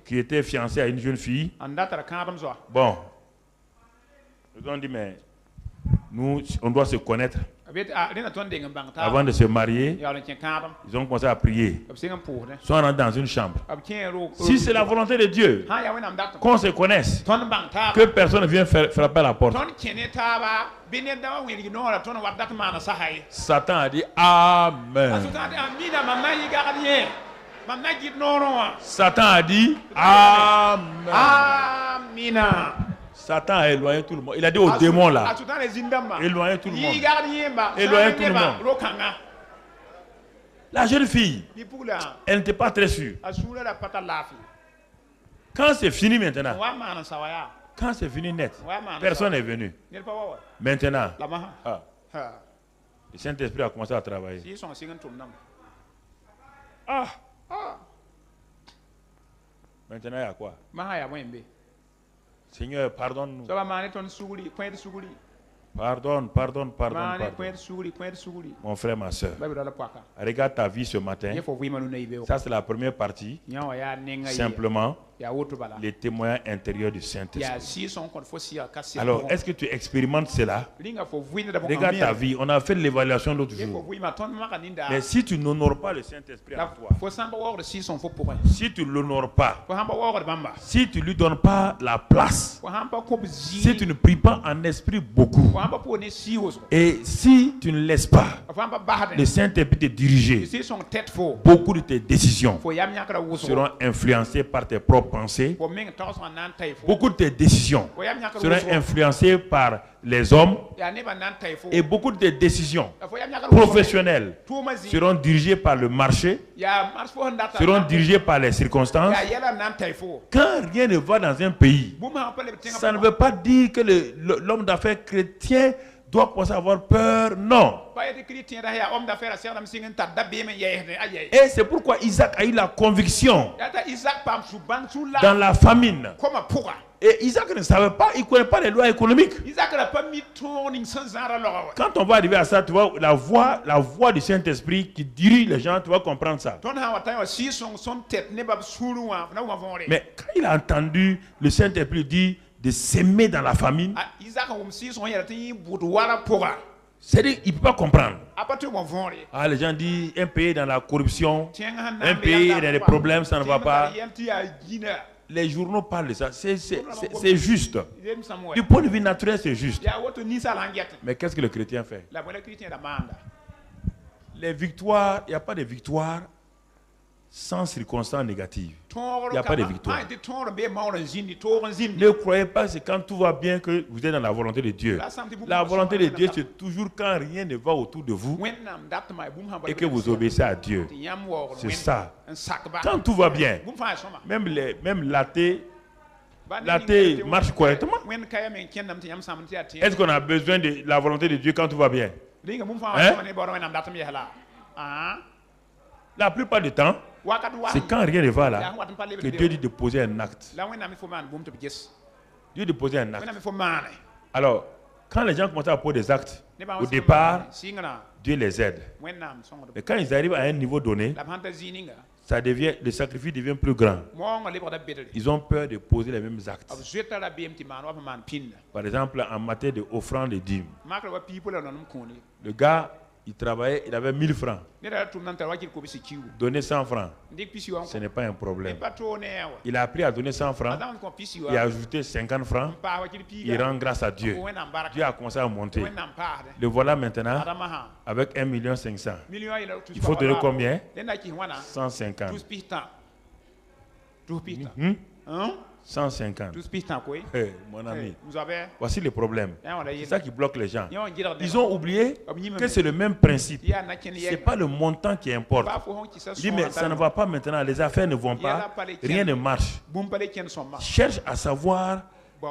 qui était fiancé à une jeune fille. Bon, ils ont dit mais nous, on doit se connaître. Avant de se marier, ils ont commencé à prier. Ils sont rentrés dans une chambre. Si c'est la volonté de Dieu qu'on se connaisse, que personne ne vienne frapper à la porte. Satan a dit Amen. Satan a dit Amen. Satan a éloigné tout le monde. Il a dit aux démons là, éloignez tout le monde. Éloignez tout le monde. La jeune fille, elle n'était pas très sûre. Quand c'est fini maintenant, quand c'est fini net, personne n'est venu. Maintenant, le Saint-Esprit a commencé à travailler. Maintenant, il y a quoi? Seigneur, pardonne-nous. Pardonne. Mon frère, ma soeur. Regarde ta vie ce matin. Ça, c'est la première partie. Simplement, les témoignages intérieurs du Saint-Esprit. Alors, est-ce que tu expérimentes cela? Regarde ta vie. On a fait l'évaluation l'autre jour. Mais si tu n'honores pas le Saint-Esprit en toi, si tu ne l'honores pas, si tu ne lui donnes pas la place, si tu ne pries pas en esprit beaucoup, et si tu ne laisses pas le Saint-Esprit te diriger, beaucoup de tes décisions seront influencées par tes propres pensées. Beaucoup de tes décisions seront influencées par les hommes, et beaucoup de tes décisions professionnelles seront dirigées par le marché, seront dirigées par les circonstances. Quand rien ne va dans un pays, ça ne veut pas dire que l'homme d'affaires chrétien doit commencer à avoir peur. Non. Et c'est pourquoi Isaac a eu la conviction dans la famine. Et Isaac ne savait pas, il ne connaît pas les lois économiques. Quand on va arriver à ça, tu vois, la voix du Saint-Esprit qui dirige les gens, tu vas comprendre ça. Mais quand il a entendu le Saint-Esprit dire de s'aimer dans la famine, c'est-à-dire il ne peut pas comprendre. Ah, les gens disent un pays dans la corruption, un pays dans les problèmes, ça ne va pas. Les journaux parlent de ça. C'est juste. Du point de vue naturel, c'est juste. Mais qu'est-ce que le chrétien fait? Les victoires, il n'y a pas de victoire sans circonstances négatives. Il n'y a pas de victoire. Ne croyez pas que c'est quand tout va bien que vous êtes dans la volonté de Dieu. La volonté de Dieu, c'est toujours quand rien ne va autour de vous et que vous obéissez à Dieu. C'est ça. Quand tout va bien, même l'athée marche correctement. Est-ce qu'on a besoin de la volonté de Dieu quand tout va bien? Hein? La plupart du temps, c'est quand rien ne va là que Dieu dit de poser un acte. Dieu dit de poser un acte. Alors, quand les gens commencent à poser des actes, au départ, Dieu les aide. Mais quand ils arrivent à un niveau donné, le sacrifice devient plus grand. Ils ont peur de poser les mêmes actes. Par exemple, en matière d'offrande de dîmes, le gars, il travaillait, il avait 1000 francs. Donner 100 francs, ce n'est pas un problème. Il a appris à donner 100 francs, il a ajouté 50 francs, il rend grâce à Dieu. Dieu a commencé à monter. Le voilà maintenant avec 1 500 000. Il faut donner combien? 150. 150. Hey, mon ami, voici le problème. C'est ça qui bloque les gens. Ils ont oublié que c'est le même principe. Ce n'est pas le montant qui importe. Il dit, mais ça ne va pas maintenant, les affaires ne vont pas, rien ne marche. Cherche à savoir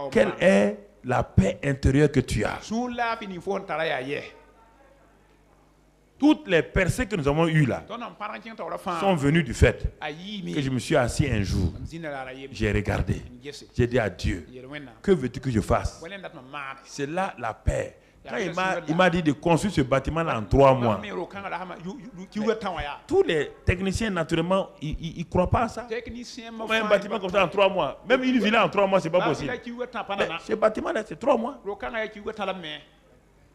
quelle est la paix intérieure que tu as. Toutes les percées que nous avons eues là sont venues du fait que je me suis assis un jour, j'ai regardé, j'ai dit à Dieu, que veux-tu que je fasse? C'est là la paix. Quand il m'a dit de construire ce bâtiment là en 3 mois, tous les techniciens naturellement, ils ne croient pas à ça. Un bâtiment comme ça en 3 mois, même une villa en 3 mois, c'est pas possible. Mais ce bâtiment là, c'est 3 mois.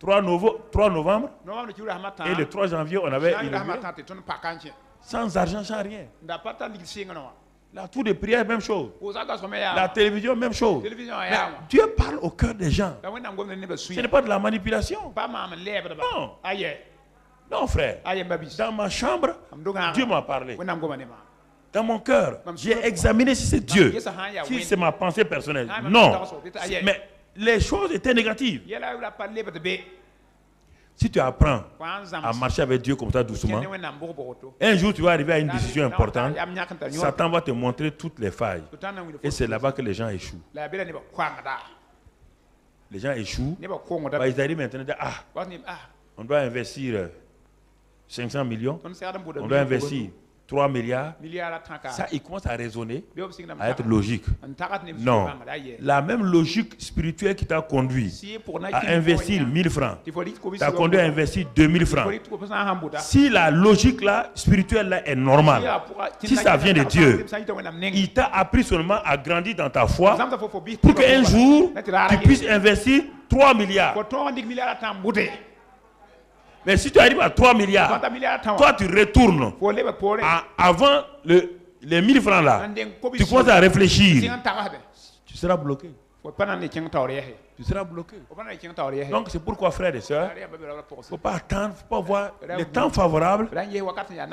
3 novembre et le 3 janvier, on avait inauguré. Sans argent, sans rien. La tour de prière, même chose. La télévision, même chose. Mais Dieu parle au cœur des gens. Ce n'est pas de la manipulation. Non. Non, frère. Dans ma chambre, Dieu m'a parlé. Dans mon cœur, j'ai examiné si c'est Dieu, si c'est ma pensée personnelle. Non. Mais les choses étaient négatives. Si tu apprends à marcher avec Dieu comme ça doucement, un jour tu vas arriver à une décision importante, Satan va te montrer toutes les failles. Et c'est là-bas que les gens échouent. Les gens échouent. Ils arrivent maintenant à dire, on doit investir 500 millions, on doit investir 3 milliards, ça, il commence à raisonner, à être logique. Non, la même logique spirituelle qui t'a conduit à investir 1000 francs, t'a conduit à investir 2000 francs. Si la logique là, spirituelle là est normale, si ça vient de Dieu, il t'a appris seulement à grandir dans ta foi pour qu'un jour, tu puisses investir 3 milliards. Mais si tu arrives à 3 milliards, toi tu retournes avant les 1000 francs là, tu commences à réfléchir, tu seras bloqué. Tu seras bloqué. Donc c'est pourquoi, frères et sœurs, il ne faut pas attendre, il ne faut pas voir le temps favorable.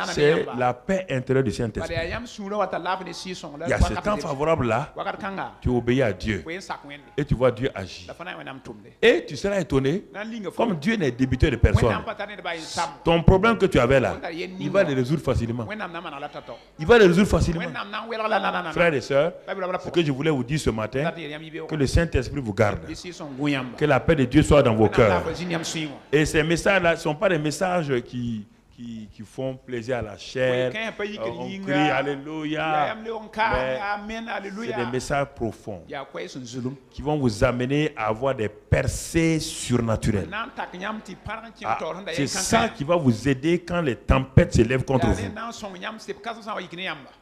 C'est la paix intérieure du Saint-Esprit. Il y a ce temps favorable là, tu obéis à Dieu et tu vois Dieu agir. Et tu seras étonné, comme Dieu n'est débiteur de personne. Ton problème que tu avais là, il va le résoudre facilement. Il va le résoudre facilement. Frères et sœurs, ce que je voulais vous dire ce matin, que le Saint-Esprit vous garde. Que la paix de Dieu soit dans vos cœurs. Et ces messages-là ne sont pas des messages qui font plaisir à la chair. On crie Alléluia. C'est des messages profonds qui vont vous amener à avoir des percées surnaturelles. C'est ça qui va vous aider quand les tempêtes s'élèvent contre vous.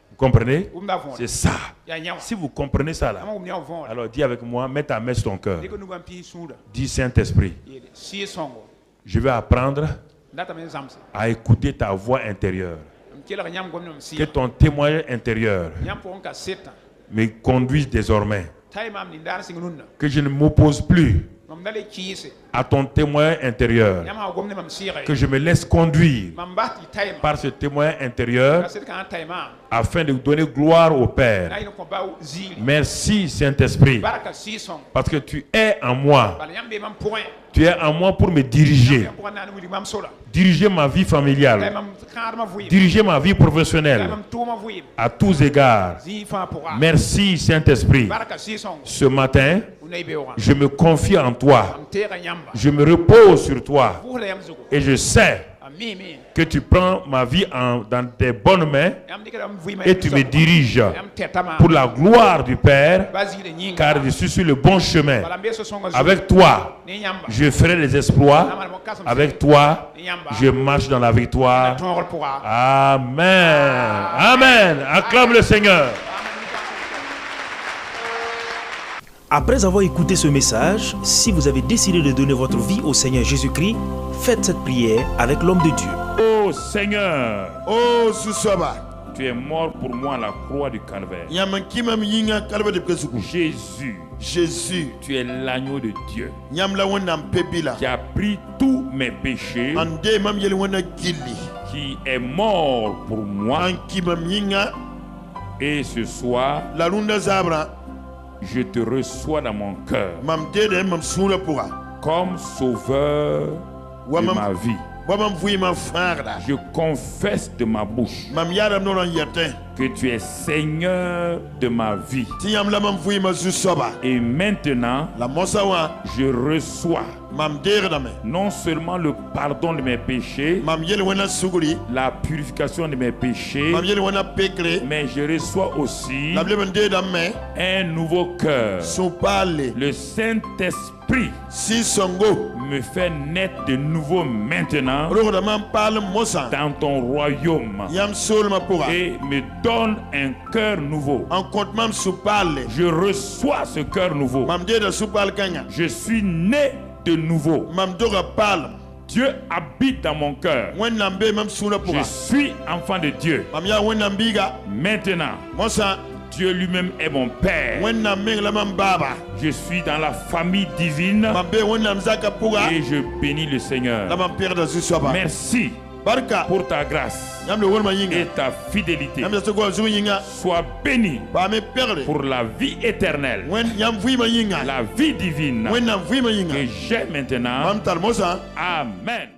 Vous comprenez? C'est ça. Si vous comprenez ça là, alors dis avec moi, mets ta main sur ton cœur. Dis Saint-Esprit, je vais apprendre à écouter ta voix intérieure. Que ton témoignage intérieur me conduise désormais. Que je ne m'oppose plus à ton témoin intérieur, que je me laisse conduire par ce témoin intérieur afin de donner gloire au Père. Merci Saint-Esprit, parce que tu es en moi. Tu es en moi pour me diriger. Diriger ma vie familiale. Diriger ma vie professionnelle. À tous égards. Merci Saint-Esprit. Ce matin, je me confie en toi. Je me repose sur toi. Et je sais que tu prends ma vie dans tes bonnes mains et tu me diriges pour la gloire du Père, car je suis sur le bon chemin. Avec toi, je ferai des exploits. Avec toi, je marche dans la victoire. Amen. Amen. Acclame le Seigneur. Après avoir écouté ce message, si vous avez décidé de donner votre vie au Seigneur Jésus-Christ, faites cette prière avec l'homme de Dieu. Oh Seigneur, oh Susaba, tu es mort pour moi à la croix du Calvaire. Jésus, tu es l'agneau de Dieu qui a pris tous mes péchés, qui est mort pour moi. Et ce soir, je te reçois dans mon cœur comme sauveur de ma vie. Je confesse de ma bouche que tu es Seigneur de ma vie. Et maintenant, je reçois non seulement le pardon de mes péchés, la purification de mes péchés, mais je reçois aussi un nouveau cœur. Le Saint-Esprit me fait naître de nouveau maintenant dans ton royaume et me donne un cœur nouveau. Je reçois ce cœur nouveau. Je suis né de nouveau. Dieu habite dans mon cœur. Je suis enfant de Dieu. Maintenant, Dieu lui-même est mon Père. Je suis dans la famille divine et je bénis le Seigneur. Merci pour ta grâce et ta fidélité. Sois béni pour la vie éternelle, la vie divine que j'ai maintenant. Amen.